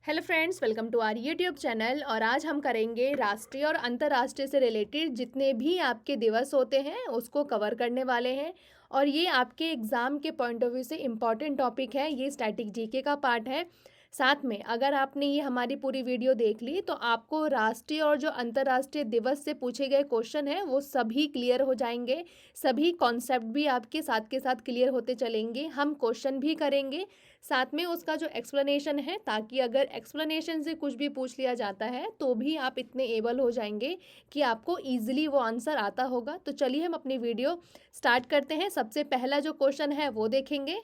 Hello friends, welcome to our YouTube channel. और आज हम करेंगे राष्ट्रीय और अंतर्राष्ट्रीय से रिलेटेड जितने भी आपके दिवस होते हैं उसको कवर करने वाले हैं। और ये आपके एग्ज़ाम के पॉइंट ऑफ व्यू से इम्पॉर्टेंट टॉपिक है। ये स्टैटिक जीके का पार्ट है। साथ में अगर आपने ये हमारी पूरी वीडियो देख ली तो आपको राष्ट्रीय और जो अंतर्राष्ट्रीय दिवस से पूछे गए क्वेश्चन हैं वो सभी क्लियर हो जाएंगे। सभी कॉन्सेप्ट भी आपके साथ के साथ क्लियर होते चलेंगे। हम क्वेश्चन भी करेंगे साथ में उसका जो एक्सप्लेनेशन है, ताकि अगर एक्सप्लेनेशन से कुछ भी पूछ लिया जाता है तो भी आप इतने एबल हो जाएंगे कि आपको ईजिली वो आंसर आता होगा। तो चलिए हम अपनी वीडियो स्टार्ट करते हैं। सबसे पहला जो क्वेश्चन है वो देखेंगे।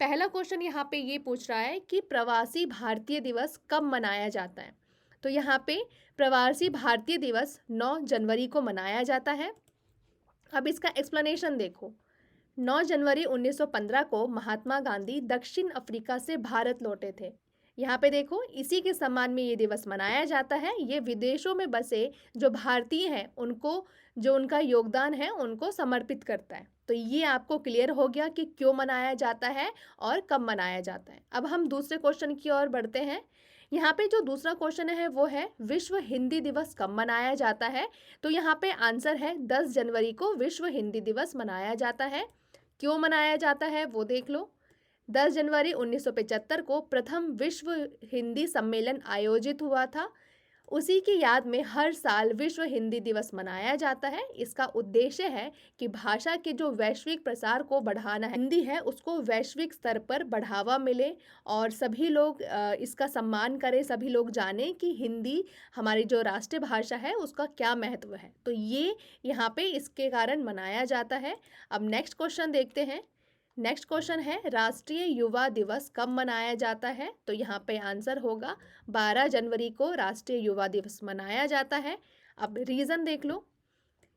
पहला क्वेश्चन यहाँ पे ये पूछ रहा है कि प्रवासी भारतीय दिवस कब मनाया जाता है। तो यहाँ पे प्रवासी भारतीय दिवस 9 जनवरी को मनाया जाता है। अब इसका एक्सप्लेनेशन देखो। 9 जनवरी 1915 को महात्मा गांधी दक्षिण अफ्रीका से भारत लौटे थे। यहाँ पे देखो, इसी के सम्मान में ये दिवस मनाया जाता है। ये विदेशों में बसे जो भारतीय हैं उनको, जो उनका योगदान है उनको समर्पित करता है। तो ये आपको क्लियर हो गया कि क्यों मनाया जाता है और कब मनाया जाता है। अब हम दूसरे क्वेश्चन की ओर बढ़ते हैं। यहाँ पे जो दूसरा क्वेश्चन है वो है विश्व हिंदी दिवस कब मनाया जाता है। तो यहाँ पे आंसर है 10 जनवरी को विश्व हिंदी दिवस मनाया जाता है। क्यों मनाया जाता है वो देख लो। 10 जनवरी 1975 को प्रथम विश्व हिंदी सम्मेलन आयोजित हुआ था। उसी की याद में हर साल विश्व हिंदी दिवस मनाया जाता है। इसका उद्देश्य है कि भाषा के जो वैश्विक प्रसार को बढ़ाना है, हिंदी है उसको वैश्विक स्तर पर बढ़ावा मिले और सभी लोग इसका सम्मान करें, सभी लोग जानें कि हिंदी हमारी जो राष्ट्रीय भाषा है उसका क्या महत्व है। तो ये यहाँ पे इसके कारण मनाया जाता है। अब नेक्स्ट क्वेश्चन देखते हैं। नेक्स्ट क्वेश्चन है राष्ट्रीय युवा दिवस कब मनाया जाता है। तो यहाँ पे आंसर होगा 12 जनवरी को राष्ट्रीय युवा दिवस मनाया जाता है। अब रीज़न देख लो।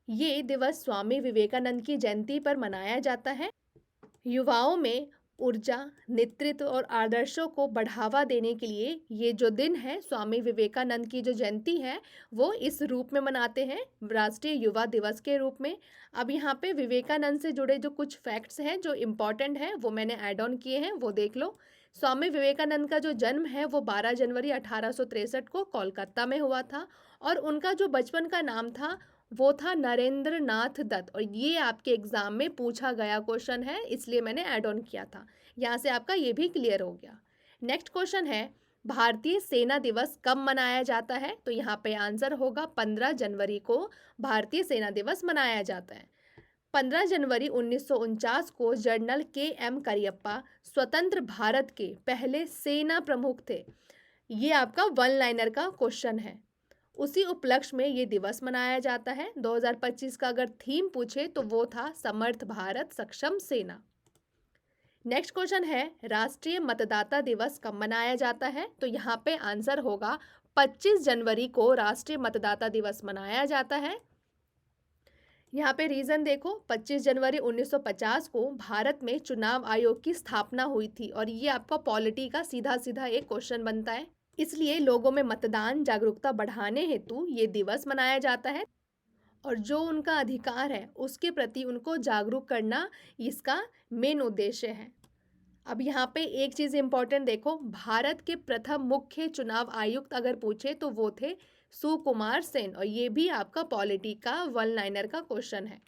ये दिवस स्वामी विवेकानंद की जयंती पर मनाया जाता है। युवाओं में ऊर्जा, नेतृत्व और आदर्शों को बढ़ावा देने के लिए ये जो दिन है, स्वामी विवेकानंद की जो जयंती है, वो इस रूप में मनाते हैं, राष्ट्रीय युवा दिवस के रूप में। अब यहाँ पे विवेकानंद से जुड़े जो कुछ फैक्ट्स हैं जो इम्पॉर्टेंट हैं वो मैंने ऐड ऑन किए हैं, वो देख लो। स्वामी विवेकानंद का जो जन्म है वो 12 जनवरी 1863 को कोलकाता में हुआ था। और उनका जो बचपन का नाम था वो था नरेंद्र नाथ दत्त। और ये आपके एग्जाम में पूछा गया क्वेश्चन है, इसलिए मैंने ऐड ऑन किया था। यहाँ से आपका ये भी क्लियर हो गया। नेक्स्ट क्वेश्चन है भारतीय सेना दिवस कब मनाया जाता है। तो यहाँ पे आंसर होगा 15 जनवरी को भारतीय सेना दिवस मनाया जाता है। 15 जनवरी 1949 को जनरल के.एम. करियप्पा स्वतंत्र भारत के पहले सेना प्रमुख थे। ये आपका वन लाइनर का क्वेश्चन है। उसी उपलक्ष्य में ये दिवस मनाया जाता है। 2025 का अगर थीम पूछे तो वो था समर्थ भारत सक्षम सेना। नेक्स्ट क्वेश्चन है राष्ट्रीय मतदाता दिवस कब मनाया जाता है। तो यहाँ पे आंसर होगा 25 जनवरी को राष्ट्रीय मतदाता दिवस मनाया जाता है। यहाँ पे रीजन देखो, 25 जनवरी 1950 को भारत में चुनाव आयोग की स्थापना हुई थी। और ये आपका पॉलिटी का सीधा सीधा एक क्वेश्चन बनता है। इसलिए लोगों में मतदान जागरूकता बढ़ाने हेतु ये दिवस मनाया जाता है और जो उनका अधिकार है उसके प्रति उनको जागरूक करना इसका मेन उद्देश्य है। अब यहाँ पे एक चीज़ इम्पोर्टेंट देखो, भारत के प्रथम मुख्य चुनाव आयुक्त अगर पूछे तो वो थे सुकुमार सेन। और ये भी आपका पॉलिटी का वन लाइनर का क्वेश्चन है।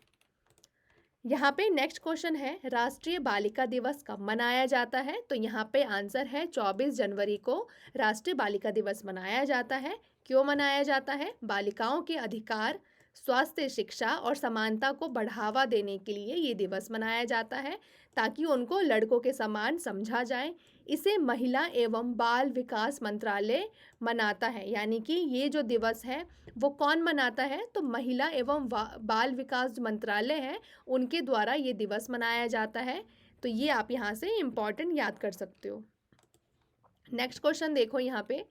यहाँ पे नेक्स्ट क्वेश्चन है राष्ट्रीय बालिका दिवस कब मनाया जाता है। तो यहाँ पे आंसर है 24 जनवरी को राष्ट्रीय बालिका दिवस मनाया जाता है। क्यों मनाया जाता है? बालिकाओं के अधिकार, स्वास्थ्य, शिक्षा और समानता को बढ़ावा देने के लिए ये दिवस मनाया जाता है, ताकि उनको लड़कों के समान समझा जाए। इसे महिला एवं बाल विकास मंत्रालय मनाता है। यानी कि ये जो दिवस है वो कौन मनाता है? तो महिला एवं बाल विकास मंत्रालय है, उनके द्वारा ये दिवस मनाया जाता है। तो ये आप यहाँ से इम्पॉर्टेंट याद कर सकते हो। नेक्स्ट क्वेश्चन देखो, यहाँ पे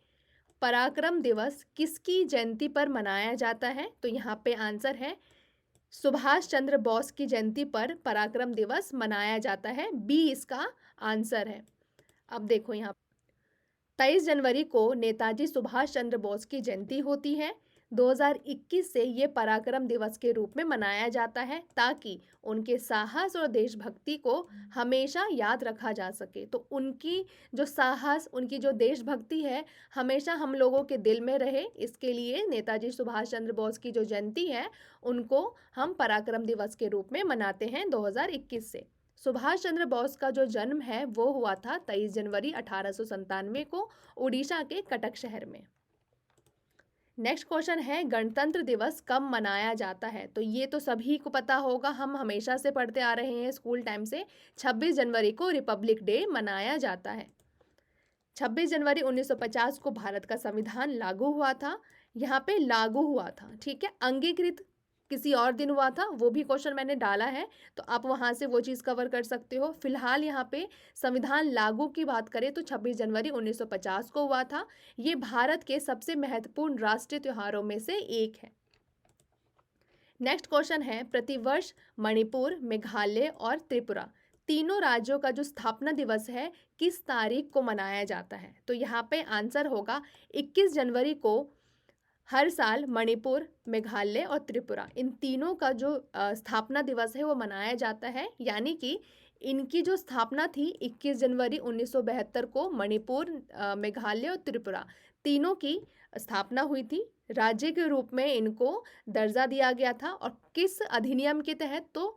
पराक्रम दिवस किसकी जयंती पर मनाया जाता है। तो यहाँ पे आंसर है सुभाष चंद्र बोस की जयंती पर पराक्रम दिवस मनाया जाता है। बी इसका आंसर है। अब देखो, यहाँ 23 जनवरी को नेताजी सुभाष चंद्र बोस की जयंती होती है। 2021 से ये पराक्रम दिवस के रूप में मनाया जाता है ताकि उनके साहस और देशभक्ति को हमेशा याद रखा जा सके। तो उनकी जो साहस, उनकी जो देशभक्ति है, हमेशा हम लोगों के दिल में रहे, इसके लिए नेताजी सुभाष चंद्र बोस की जो जयंती है उनको हम पराक्रम दिवस के रूप में मनाते हैं 2021 से। सुभाष चंद्र बोस का जो जन्म है वो हुआ था 23 जनवरी 1897 को उड़ीसा के कटक शहर में। नेक्स्ट क्वेश्चन है गणतंत्र दिवस कब मनाया जाता है? तो ये तो सभी को पता होगा, हम हमेशा से पढ़ते आ रहे हैं स्कूल टाइम से। 26 जनवरी को रिपब्लिक डे मनाया जाता है। 26 जनवरी 1950 को भारत का संविधान लागू हुआ था। यहाँ पे लागू हुआ था, ठीक है, अंगीकृत किसी और दिन हुआ था, वो भी क्वेश्चन मैंने डाला है, तो आप वहाँ से वो चीज़ कवर कर सकते हो। फिलहाल यहाँ पे संविधान लागू की बात करें तो 26 जनवरी 1950 को हुआ था। ये भारत के सबसे महत्वपूर्ण राष्ट्रीय त्योहारों में से एक है। नेक्स्ट क्वेश्चन है प्रतिवर्ष मणिपुर, मेघालय और त्रिपुरा तीनों राज्यों का जो स्थापना दिवस है किस तारीख को मनाया जाता है? तो यहाँ पे आंसर होगा 21 जनवरी को हर साल मणिपुर, मेघालय और त्रिपुरा इन तीनों का जो स्थापना दिवस है वो मनाया जाता है। यानी कि इनकी जो स्थापना थी 21 जनवरी 1972 को मणिपुर, मेघालय और त्रिपुरा तीनों की स्थापना हुई थी। राज्य के रूप में इनको दर्जा दिया गया था और किस अधिनियम के तहत? तो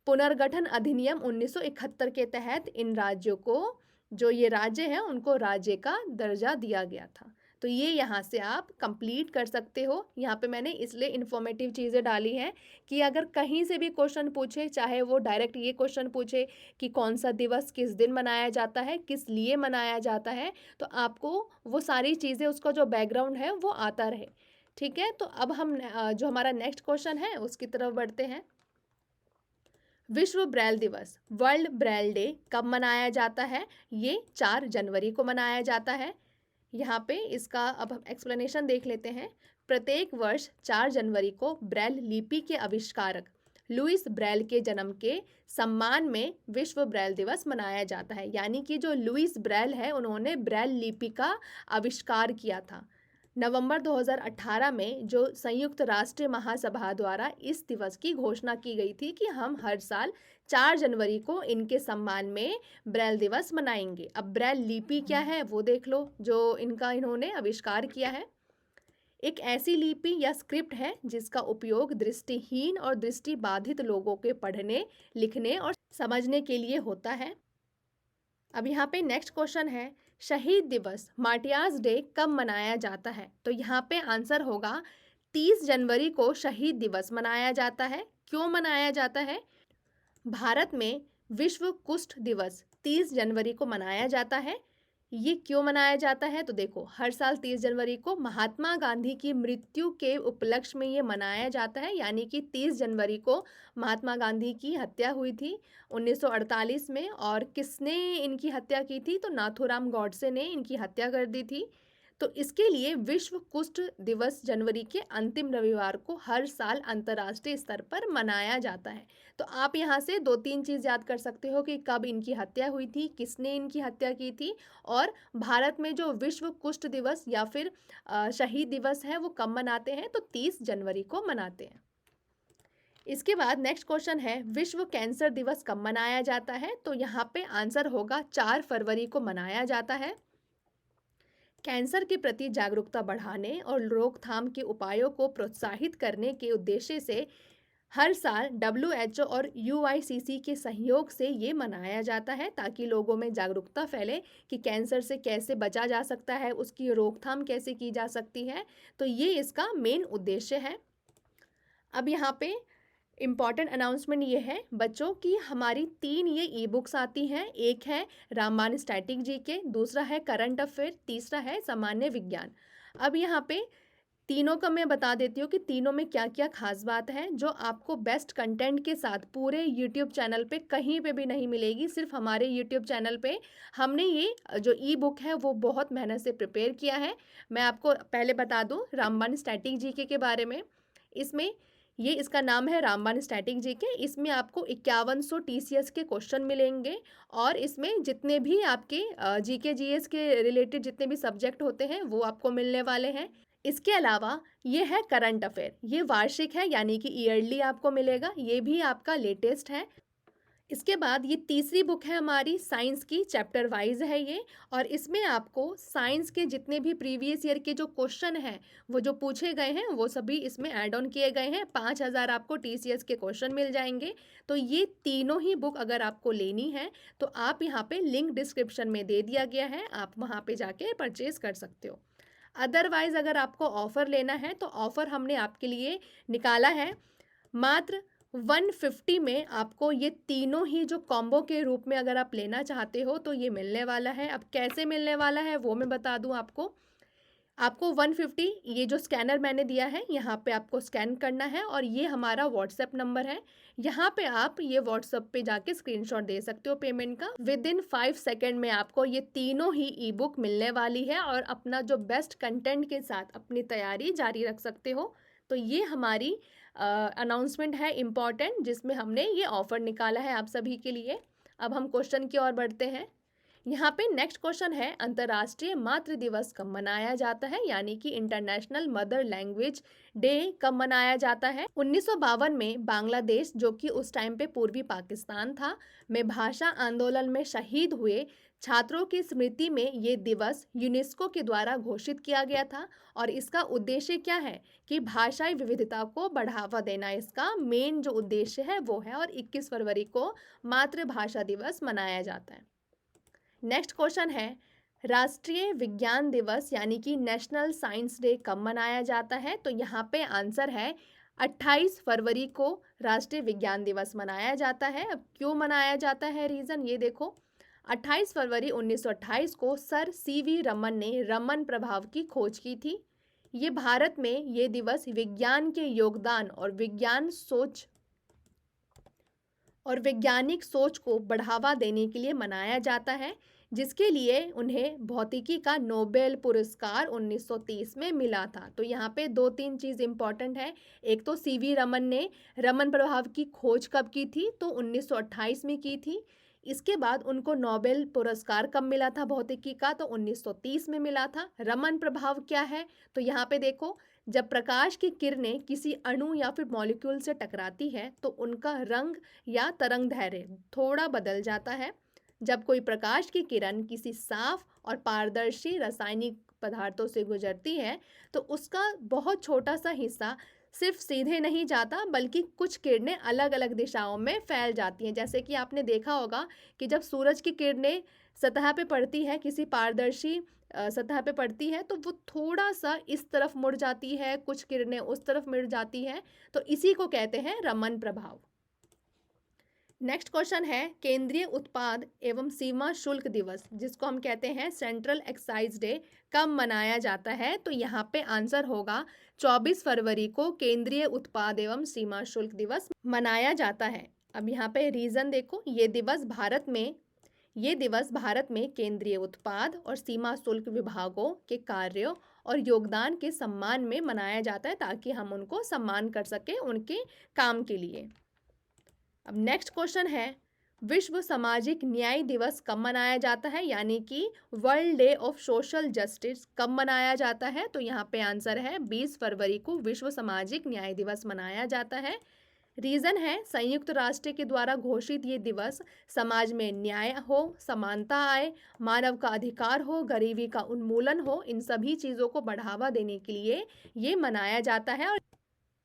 पुनर्गठन अधिनियम 1971 के तहत इन राज्यों को, जो ये राज्य हैं, उनको राज्य का दर्जा दिया गया था। तो ये यहाँ से आप कंप्लीट कर सकते हो। यहाँ पे मैंने इसलिए इन्फॉर्मेटिव चीज़ें डाली हैं कि अगर कहीं से भी क्वेश्चन पूछे, चाहे वो डायरेक्ट ये क्वेश्चन पूछे कि कौन सा दिवस किस दिन मनाया जाता है, किस लिए मनाया जाता है, तो आपको वो सारी चीज़ें, उसका जो बैकग्राउंड है वो आता रहे। ठीक है, तो अब हम जो हमारा नेक्स्ट क्वेश्चन है उसकी तरफ बढ़ते हैं। विश्व ब्रेल दिवस, वर्ल्ड ब्रेल डे कब मनाया जाता है? ये 4 जनवरी को मनाया जाता है। यहाँ पे इसका अब हम एक्सप्लेनेशन देख लेते हैं। प्रत्येक वर्ष 4 जनवरी को ब्रेल लिपि के आविष्कारक लुइस ब्रेल के जन्म के सम्मान में विश्व ब्रेल दिवस मनाया जाता है। यानी कि जो लुइस ब्रेल है उन्होंने ब्रेल लिपि का आविष्कार किया था। नवंबर 2018 में जो संयुक्त राष्ट्र महासभा द्वारा इस दिवस की घोषणा की गई थी कि हम हर साल 4 जनवरी को इनके सम्मान में ब्रेल दिवस मनाएंगे। अब ब्रेल लिपि क्या है वो देख लो, जो इन्होंने आविष्कार किया है। एक ऐसी लिपि या स्क्रिप्ट है जिसका उपयोग दृष्टिहीन और दृष्टिबाधित लोगों के पढ़ने, लिखने और समझने के लिए होता है। अब यहाँ पे नेक्स्ट क्वेश्चन है शहीद दिवस, मार्टियर्स डे कब मनाया जाता है? तो यहाँ पे आंसर होगा 30 जनवरी को शहीद दिवस मनाया जाता है। क्यों मनाया जाता है? भारत में विश्व कुष्ठ दिवस 30 जनवरी को मनाया जाता है। ये क्यों मनाया जाता है? तो देखो, हर साल 30 जनवरी को महात्मा गांधी की मृत्यु के उपलक्ष्य में ये मनाया जाता है। यानी कि 30 जनवरी को महात्मा गांधी की हत्या हुई थी 1948 में, और किसने इनकी हत्या की थी? तो नाथूराम गॉडसे ने इनकी हत्या कर दी थी। तो इसके लिए विश्व कुष्ठ दिवस जनवरी के अंतिम रविवार को हर साल अंतर्राष्ट्रीय स्तर पर मनाया जाता है। तो आप यहाँ से 2-3 चीज़ याद कर सकते हो कि कब इनकी हत्या हुई थी, किसने इनकी हत्या की थी, और भारत में जो विश्व कुष्ठ दिवस या फिर शहीद दिवस है वो कब मनाते हैं? तो 30 जनवरी को मनाते हैं। इसके बाद नेक्स्ट क्वेश्चन है विश्व कैंसर दिवस कब मनाया जाता है? तो यहाँ पे आंसर होगा 4 फरवरी को मनाया जाता है। कैंसर के प्रति जागरूकता बढ़ाने और रोकथाम के उपायों को प्रोत्साहित करने के उद्देश्य से हर साल WHO और UICC के सहयोग से ये मनाया जाता है, ताकि लोगों में जागरूकता फैले कि कैंसर से कैसे बचा जा सकता है, उसकी रोकथाम कैसे की जा सकती है। तो ये इसका मेन उद्देश्य है। अब यहाँ पे इम्पॉर्टेंट अनाउंसमेंट ये है बच्चों की, हमारी 3 ये ई बुक्स आती हैं। एक है रामबाण स्टैटिक जीके, दूसरा है करंट अफेयर, तीसरा है सामान्य विज्ञान। अब यहाँ पे तीनों का मैं बता देती हूँ कि तीनों में क्या क्या खास बात है जो आपको बेस्ट कंटेंट के साथ पूरे यूट्यूब चैनल पे कहीं पे भी नहीं मिलेगी। सिर्फ हमारे यूट्यूब चैनल पे हमने ये जो ई बुक है वो बहुत मेहनत से प्रिपेयर किया है। मैं आपको पहले बता दूँ रामबाण स्टैटिक जीके के बारे में। इसमें इसका नाम है रामबाण स्टैटिक जीके। इसमें आपको 5100 TCS के क्वेश्चन मिलेंगे, और इसमें जितने भी आपके जीके जीएस के रिलेटेड जितने भी सब्जेक्ट होते हैं वो आपको मिलने वाले हैं। इसके अलावा ये है करंट अफेयर, ये वार्षिक है यानी कि ईयरली आपको मिलेगा, ये भी आपका लेटेस्ट है। इसके बाद ये तीसरी बुक है हमारी साइंस की, चैप्टर वाइज है ये, और इसमें आपको साइंस के जितने भी प्रीवियस ईयर के जो क्वेश्चन हैं वो जो पूछे गए हैं वो सभी इसमें ऐड ऑन किए गए हैं। 5,000 आपको टीसीएस के क्वेश्चन मिल जाएंगे। तो ये तीनों ही बुक अगर आपको लेनी है तो आप यहाँ पे लिंक डिस्क्रिप्शन में दे दिया गया है, आप वहाँ पे जाके परचेज कर सकते हो। अदरवाइज अगर आपको ऑफ़र लेना है तो ऑफ़र हमने आपके लिए निकाला है, मात्र 150 में आपको ये तीनों ही जो कॉम्बो के रूप में अगर आप लेना चाहते हो तो ये मिलने वाला है। अब कैसे मिलने वाला है वो मैं बता दूं आपको। आपको 150 ये जो स्कैनर मैंने दिया है यहाँ पे आपको स्कैन करना है, और ये हमारा व्हाट्सएप नंबर है, यहाँ पे आप ये व्हाट्सएप पे जाके स्क्रीनशॉट दे सकते हो पेमेंट का। विद इन 5 सेकेंड में आपको ये तीनों ही ई बुक मिलने वाली है और अपना जो बेस्ट कंटेंट के साथ अपनी तैयारी जारी रख सकते हो। तो ये हमारी अनाउंसमेंट है इम्पॉर्टेंट, जिसमें हमने ये ऑफर निकाला है आप सभी के लिए। अब हम क्वेश्चन की ओर बढ़ते हैं। यहाँ पे नेक्स्ट क्वेश्चन है, अंतर्राष्ट्रीय मातृ दिवस कब मनाया जाता है, यानी कि इंटरनेशनल मदर लैंग्वेज डे कब मनाया जाता है। 1952 में बांग्लादेश, जो कि उस टाइम पे पूर्वी पाकिस्तान था, में भाषा आंदोलन में शहीद हुए छात्रों की स्मृति में ये दिवस यूनेस्को के द्वारा घोषित किया गया था। और इसका उद्देश्य क्या है कि भाषाई विविधता को बढ़ावा देना, इसका मेन जो उद्देश्य है वो है। और 21 फरवरी को मातृभाषा दिवस मनाया जाता है। नेक्स्ट क्वेश्चन है, राष्ट्रीय विज्ञान दिवस यानी कि नेशनल साइंस डे कब मनाया जाता है। तो यहाँ पे आंसर है 28 फरवरी को राष्ट्रीय विज्ञान दिवस मनाया जाता है। अब क्यों मनाया जाता है, रीज़न ये देखो। 28 फरवरी 1928 को सर सीवी रमन ने रमन प्रभाव की खोज की थी। ये भारत में ये दिवस विज्ञान के योगदान और वैज्ञानिक सोच को बढ़ावा देने के लिए मनाया जाता है, जिसके लिए उन्हें भौतिकी का नोबेल पुरस्कार 1930 में मिला था। तो यहाँ पे 2-3 चीज़ इंपॉर्टेंट है। एक तो सीवी रमन ने रमन प्रभाव की खोज कब की थी, तो 1928 में की थी। इसके बाद उनको नोबेल पुरस्कार कब मिला था भौतिकी का, तो 1930 में मिला था। रमन प्रभाव क्या है, तो यहाँ पे देखो, जब प्रकाश की किरणें किसी अणु या फिर मॉलिक्यूल से टकराती है तो उनका रंग या तरंग दैर्घ्य थोड़ा बदल जाता है। जब कोई प्रकाश की किरण किसी साफ और पारदर्शी रासायनिक पदार्थों से गुजरती है तो उसका बहुत छोटा सा हिस्सा सिर्फ सीधे नहीं जाता, बल्कि कुछ किरणें अलग अलग दिशाओं में फैल जाती हैं। जैसे कि आपने देखा होगा कि जब सूरज की किरणें सतह पे पड़ती है, किसी पारदर्शी सतह पे पड़ती है, तो वो थोड़ा सा इस तरफ मुड़ जाती है, कुछ किरणें उस तरफ मुड़ जाती हैं। तो इसी को कहते हैं रमन प्रभाव। नेक्स्ट क्वेश्चन है, केंद्रीय उत्पाद एवं सीमा शुल्क दिवस, जिसको हम कहते हैं सेंट्रल एक्साइज डे, कब मनाया जाता है। तो यहाँ पे आंसर होगा 24 फरवरी को केंद्रीय उत्पाद एवं सीमा शुल्क दिवस मनाया जाता है। अब यहाँ पे रीज़न देखो, ये दिवस भारत में केंद्रीय उत्पाद और सीमा शुल्क विभागों के कार्यों और योगदान के सम्मान में मनाया जाता है, ताकि हम उनको सम्मान कर सकें उनके काम के लिए। अब नेक्स्ट क्वेश्चन है, विश्व सामाजिक न्याय दिवस कब मनाया जाता है, यानी कि world day of social justice कब मनाया जाता है। तो यहाँ पे आंसर है 20 फरवरी को विश्व सामाजिक न्याय दिवस मनाया जाता है। रीज़न है, संयुक्त राष्ट्र के द्वारा घोषित ये दिवस समाज में न्याय हो, समानता आए, मानव का अधिकार हो, गरीबी का उन्मूलन हो, इन सभी चीज़ों को बढ़ावा देने के लिए ये मनाया जाता है। और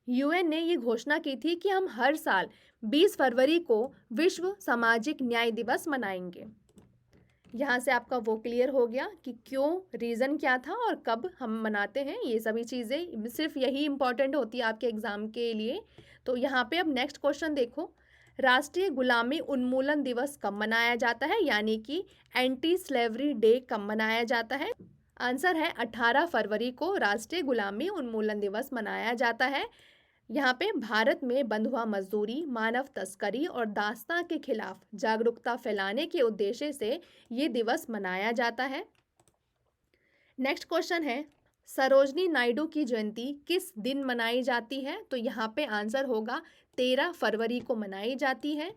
यूएन ने ये घोषणा की थी कि हम हर साल 20 फरवरी को विश्व सामाजिक न्याय दिवस मनाएंगे। यहाँ से आपका वो क्लियर हो गया कि क्यों, रीज़न क्या था और कब हम मनाते हैं। ये सभी चीज़ें सिर्फ यही इम्पॉर्टेंट होती है आपके एग्ज़ाम के लिए। तो यहाँ पे अब नेक्स्ट क्वेश्चन देखो, राष्ट्रीय गुलामी उन्मूलन दिवस कब मनाया जाता है, यानी कि एंटी स्लेवरी डे कब मनाया जाता है। आंसर है 18 फरवरी को राष्ट्रीय गुलामी उन्मूलन दिवस मनाया जाता है। यहाँ पे भारत में बंधुआ मजदूरी, मानव तस्करी और दास्तां के खिलाफ जागरूकता फैलाने के उद्देश्य से ये दिवस मनाया जाता है। नेक्स्ट क्वेश्चन है, सरोजनी नायडू की जयंती किस दिन मनाई जाती है। तो यहाँ पे आंसर होगा 13 फरवरी को मनाई जाती है।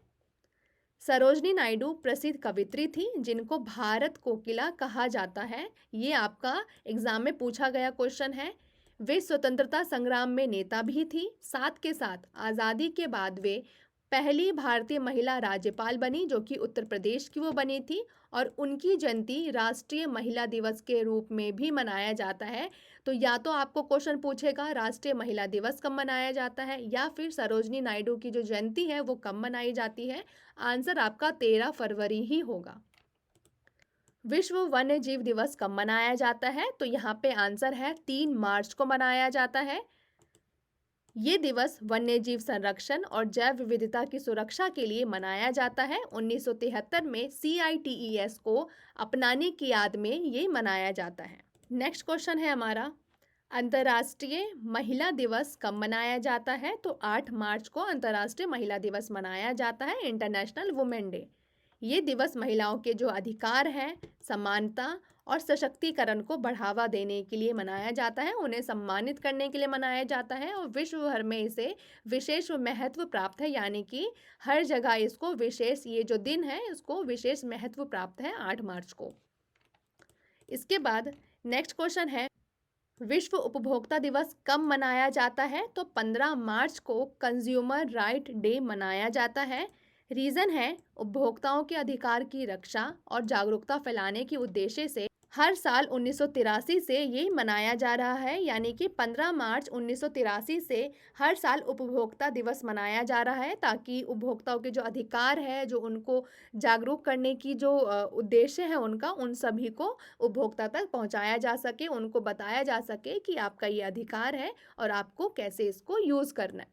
सरोजनी नायडू प्रसिद्ध कवित्री थी, जिनको भारत कोकिला कहा जाता है। ये आपका एग्जाम में पूछा गया क्वेश्चन है। वे स्वतंत्रता संग्राम में नेता भी थी, साथ के साथ आज़ादी के बाद वे पहली भारतीय महिला राज्यपाल बनी, जो कि उत्तर प्रदेश की वो बनी थी। और उनकी जयंती राष्ट्रीय महिला दिवस के रूप में भी मनाया जाता है। तो या तो आपको क्वेश्चन पूछेगा राष्ट्रीय महिला दिवस कब मनाया जाता है, या फिर सरोजनी नायडू की जो जयंती है वो कब मनाई जाती है। आंसर आपका 13 फरवरी ही होगा। विश्व वन्य जीव दिवस कब मनाया जाता है, तो यहाँ पे आंसर है 3 मार्च को मनाया जाता है। ये दिवस वन्यजीव संरक्षण और जैव विविधता की सुरक्षा के लिए मनाया जाता है। 1973 में CITES को अपनाने की याद में ये मनाया जाता है। नेक्स्ट क्वेश्चन है हमारा, अंतर्राष्ट्रीय महिला दिवस कब मनाया जाता है, तो 8 मार्च को अंतर्राष्ट्रीय महिला दिवस मनाया जाता है, इंटरनेशनल वुमेन डे। ये दिवस महिलाओं के जो अधिकार हैं, समानता और सशक्तिकरण को बढ़ावा देने के लिए मनाया जाता है, उन्हें सम्मानित करने के लिए मनाया जाता है। और विश्व भर में इसे विशेष महत्व प्राप्त है, यानी कि हर जगह इसको विशेष, ये जो दिन है इसको विशेष महत्व प्राप्त है 8 मार्च को। इसके बाद नेक्स्ट क्वेश्चन है, विश्व उपभोक्ता दिवस कब मनाया जाता है, तो 15 मार्च को कंज्यूमर राइट डे मनाया जाता है। रीज़न है, उपभोक्ताओं के अधिकार की रक्षा और जागरूकता फैलाने के उद्देश्य से हर साल 1983 से ये मनाया जा रहा है, यानी कि 15 मार्च 1983 से हर साल उपभोक्ता दिवस मनाया जा रहा है, ताकि उपभोक्ताओं के जो अधिकार है, जो उनको जागरूक करने की जो उद्देश्य है उनका, उन सभी को उपभोक्ता तक पहुंचाया जा सके, उनको बताया जा सके कि आपका ये अधिकार है और आपको कैसे इसको यूज़ करना है।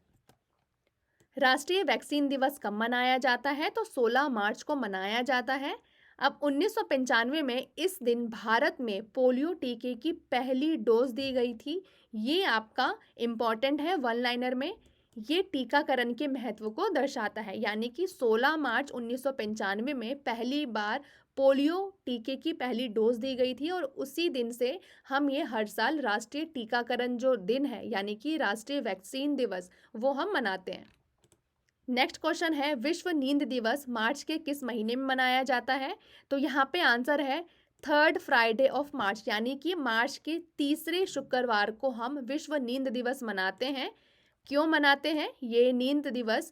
राष्ट्रीय वैक्सीन दिवस कब मनाया जाता है, तो 16 मार्च को मनाया जाता है। अब 1995 में इस दिन भारत में पोलियो टीके की पहली डोज दी गई थी। ये आपका इम्पॉर्टेंट है, वन लाइनर में ये टीकाकरण के महत्व को दर्शाता है, यानी कि 16 मार्च 1995 में पहली बार पोलियो टीके की पहली डोज दी गई थी, और उसी दिन से हम ये हर साल राष्ट्रीय टीकाकरण जो दिन है, यानी कि राष्ट्रीय वैक्सीन दिवस, वो हम मनाते हैं। नेक्स्ट क्वेश्चन है, विश्व नींद दिवस मार्च के किस महीने में मनाया जाता है, तो यहाँ पे आंसर है 3rd फ्राइडे ऑफ मार्च, यानी कि मार्च के तीसरे शुक्रवार को हम विश्व नींद दिवस मनाते हैं। क्यों मनाते हैं? ये नींद दिवस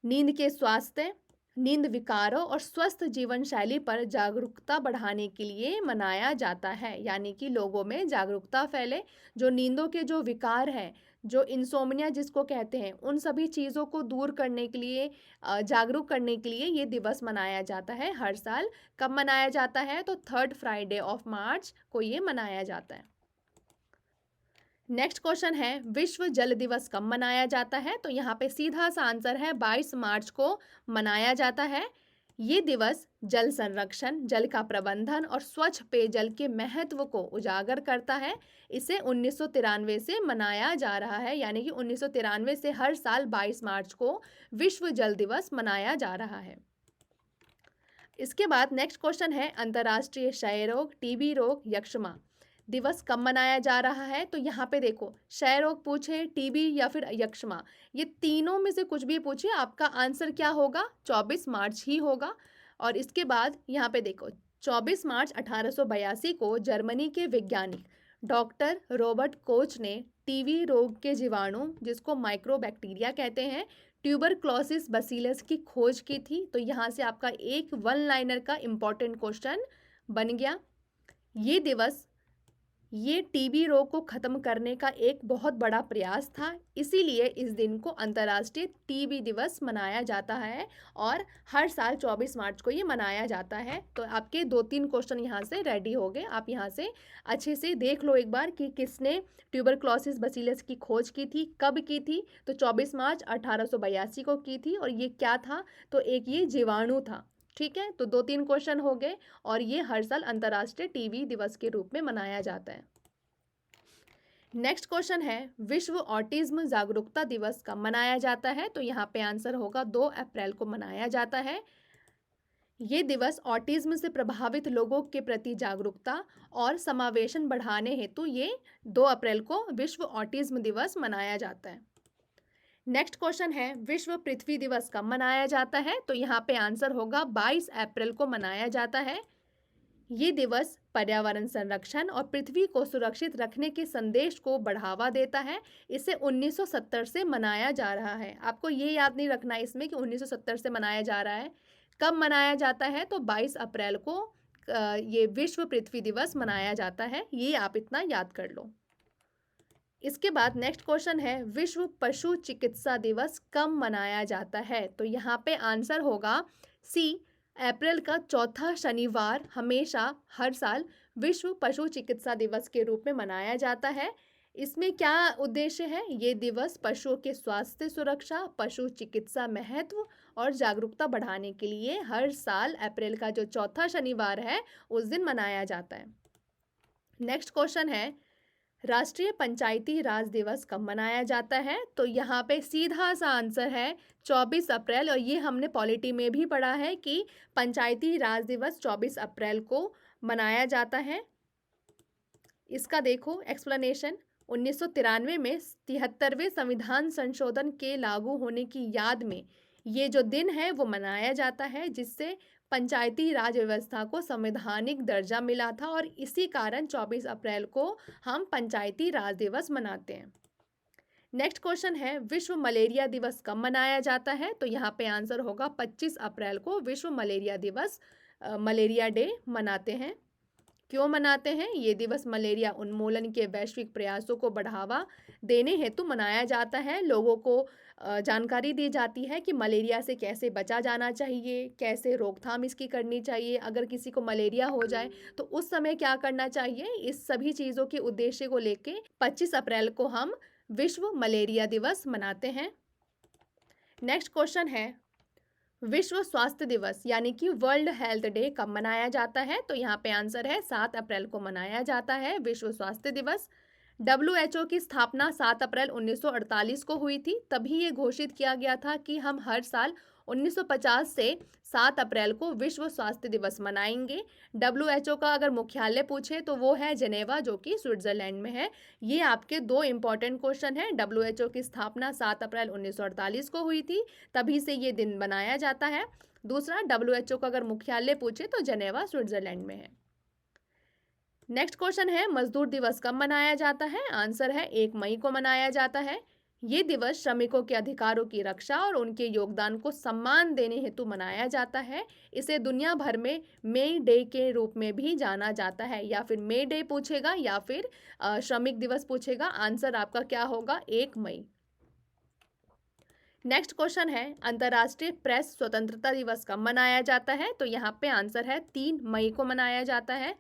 नींद के स्वास्थ्य, नींद विकारों और स्वस्थ जीवन शैली पर जागरूकता बढ़ाने के लिए मनाया जाता है, यानी कि लोगों में जागरूकता फैले, जो नींदों के जो विकार हैं, जो इंसोम्निया जिसको कहते हैं, उन सभी चीज़ों को दूर करने के लिए, जागरूक करने के लिए ये दिवस मनाया जाता है हर साल। कब मनाया जाता है? तो 3rd फ्राइडे ऑफ मार्च को ये मनाया जाता है। नेक्स्ट क्वेश्चन है, विश्व जल दिवस कब मनाया जाता है, तो यहाँ पे सीधा सा आंसर है 22 मार्च को मनाया जाता है। ये दिवस जल संरक्षण, जल का प्रबंधन और स्वच्छ पेयजल के महत्व को उजागर करता है। इसे 1993 से मनाया जा रहा है, यानी कि 1993 से हर साल 22 मार्च को विश्व जल दिवस मनाया जा रहा है। इसके बाद नेक्स्ट क्वेश्चन है, अंतर्राष्ट्रीय क्षय रोग, टीबी रोग, यक्ष्मा दिवस कब मनाया जा रहा है, तो यहाँ पे देखो, क्षय रोग पूछे, टीबी या फिर यक्ष्मा, ये तीनों में से कुछ भी पूछे, आपका आंसर क्या होगा? 24 मार्च ही होगा। और इसके बाद यहाँ पे देखो, 24 मार्च 1882 को जर्मनी के वैज्ञानिक डॉक्टर रॉबर्ट कोच ने टीबी रोग के जीवाणु, जिसको माइक्रोबैक्टीरिया कहते हैं, ट्यूबरक्लोसिस बैसिलस की खोज की थी। तो यहाँ से आपका एक वन लाइनर का इम्पॉर्टेंट क्वेश्चन बन गया। ये दिवस ये टीबी रोग को ख़त्म करने का एक बहुत बड़ा प्रयास था, इसीलिए इस दिन को अंतर्राष्ट्रीय टीबी दिवस मनाया जाता है, और हर साल 24 मार्च को ये मनाया जाता है। तो आपके 2-3 क्वेश्चन यहाँ से रेडी हो गए। आप यहाँ से अच्छे से देख लो एक बार कि किसने ट्यूबरक्लोसिस बैसिलस की खोज की थी, कब की थी, तो 24 मार्च 1882 को की थी, और ये क्या था, तो एक ये जीवाणु था। ठीक है, तो 2-3 क्वेश्चन हो गए, और ये हर साल अंतर्राष्ट्रीय टीबी दिवस के रूप में मनाया जाता है। नेक्स्ट क्वेश्चन है, विश्व ऑटिज्म जागरूकता दिवस कब मनाया जाता है, तो यहाँ पे आंसर होगा 2 अप्रैल को मनाया जाता है। ये दिवस ऑटिज्म से प्रभावित लोगों के प्रति जागरूकता और समावेशन बढ़ाने हेतु ये 2 अप्रैल को विश्व ऑटिज्म दिवस मनाया जाता है। नेक्स्ट क्वेश्चन है, विश्व पृथ्वी दिवस कब मनाया जाता है, तो यहाँ पे आंसर होगा 22 अप्रैल को मनाया जाता है। ये दिवस पर्यावरण संरक्षण और पृथ्वी को सुरक्षित रखने के संदेश को बढ़ावा देता है। इसे 1970 से मनाया जा रहा है। आपको ये याद नहीं रखना है इसमें कि 1970 से मनाया जा रहा है। कब मनाया जाता है? तो 22 अप्रैल को ये विश्व पृथ्वी दिवस मनाया जाता है। ये आप इतना याद कर लो। इसके बाद नेक्स्ट क्वेश्चन है, विश्व पशु चिकित्सा दिवस कब मनाया जाता है? तो यहाँ पे आंसर होगा सी, अप्रैल का चौथा शनिवार हमेशा हर साल विश्व पशु चिकित्सा दिवस के रूप में मनाया जाता है। इसमें क्या उद्देश्य है? ये दिवस पशुओं के स्वास्थ्य सुरक्षा, पशु चिकित्सा महत्व और जागरूकता बढ़ाने के लिए हर साल अप्रैल का जो चौथा शनिवार है उस दिन मनाया जाता है। नेक्स्ट क्वेश्चन है, राष्ट्रीय पंचायती राज दिवस कब मनाया जाता है? तो यहाँ पे सीधा सा आंसर है 24 अप्रैल। और ये हमने पॉलिटी में भी पढ़ा है कि पंचायती राज दिवस 24 अप्रैल को मनाया जाता है। इसका देखो एक्सप्लेनेशन, 1993 में 73वें संविधान संशोधन के लागू होने की याद में ये जो दिन है वो मनाया जाता है, जिससे पंचायती राज व्यवस्था को संवैधानिक दर्जा मिला था और इसी कारण 24 अप्रैल को हम पंचायती राज दिवस मनाते हैं। नेक्स्ट क्वेश्चन है, विश्व मलेरिया दिवस कब मनाया जाता है? तो यहाँ पे आंसर होगा 25 अप्रैल को विश्व मलेरिया दिवस, मलेरिया डे मनाते हैं। क्यों मनाते हैं? ये दिवस मलेरिया उन्मूलन के वैश्विक प्रयासों को बढ़ावा देने हेतु मनाया जाता है। लोगों को जानकारी दी जाती है कि मलेरिया से कैसे बचा जाना चाहिए, कैसे रोकथाम इसकी करनी चाहिए, अगर किसी को मलेरिया हो जाए तो उस समय क्या करना चाहिए। इस सभी चीज़ों के उद्देश्य को लेके 25 अप्रैल को हम विश्व मलेरिया दिवस मनाते हैं। नेक्स्ट क्वेश्चन है, विश्व स्वास्थ्य दिवस यानी कि वर्ल्ड हेल्थ डे कब मनाया जाता है? तो यहाँ पे आंसर है 7 अप्रैल को मनाया जाता है विश्व स्वास्थ्य दिवस। WHO की स्थापना 7 अप्रैल 1948 को हुई थी। तभी ये घोषित किया गया था कि हम हर साल 1950 से 7 अप्रैल को विश्व स्वास्थ्य दिवस मनाएंगे। WHO का अगर मुख्यालय पूछे तो वो है जेनेवा, जो कि स्विट्जरलैंड में है। ये आपके दो इम्पॉर्टेंट क्वेश्चन हैं। WHO की स्थापना 7 अप्रैल 1948 को हुई थी, तभी से ये दिन मनाया जाता है। दूसरा, WHO का अगर मुख्यालय पूछे तो जेनेवा स्विट्जरलैंड में है। नेक्स्ट क्वेश्चन है, मजदूर दिवस कब मनाया जाता है? आंसर है 1 मई को मनाया जाता है। ये दिवस श्रमिकों के अधिकारों की रक्षा और उनके योगदान को सम्मान देने हेतु मनाया जाता है। इसे दुनिया भर में मेई डे के रूप में भी जाना जाता है। या फिर मेई डे पूछेगा या फिर श्रमिक दिवस पूछेगा, आंसर आपका क्या होगा? 1 मई। नेक्स्ट क्वेश्चन है, अंतर्राष्ट्रीय प्रेस स्वतंत्रता दिवस कब मनाया जाता है? तो यहाँ पे आंसर है 3 मई को मनाया जाता है।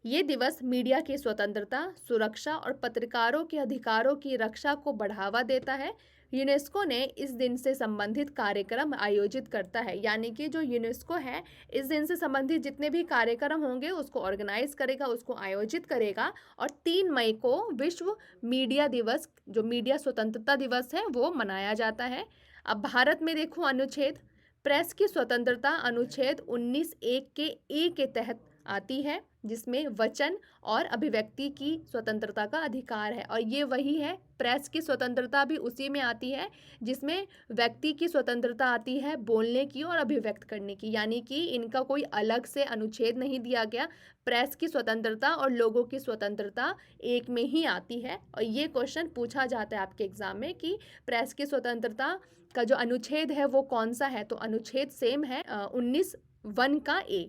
ये दिवस मीडिया की स्वतंत्रता, सुरक्षा और पत्रकारों के अधिकारों की रक्षा को बढ़ावा देता है। यूनेस्को ने इस दिन से संबंधित कार्यक्रम आयोजित करता है, यानी कि जो यूनेस्को है इस दिन से संबंधित जितने भी कार्यक्रम होंगे उसको ऑर्गेनाइज करेगा, उसको आयोजित करेगा। और 3 मई को विश्व मीडिया दिवस, जो मीडिया स्वतंत्रता दिवस है, वो मनाया जाता है। अब भारत में देखो, अनुच्छेद प्रेस की स्वतंत्रता अनुच्छेद 19(1) के ए के तहत आती है, जिसमें वचन और अभिव्यक्ति की स्वतंत्रता का अधिकार है। और ये वही है, प्रेस की स्वतंत्रता भी उसी में आती है जिसमें व्यक्ति की स्वतंत्रता आती है बोलने की और अभिव्यक्त करने की, यानी कि इनका कोई अलग से अनुच्छेद नहीं दिया गया। प्रेस की स्वतंत्रता और लोगों की स्वतंत्रता एक में ही आती है। और ये क्वेश्चन पूछा जाता है आपके एग्जाम में कि प्रेस की स्वतंत्रता का जो अनुच्छेद है वो कौन सा है? तो अनुच्छेद सेम है 19(1) का ए।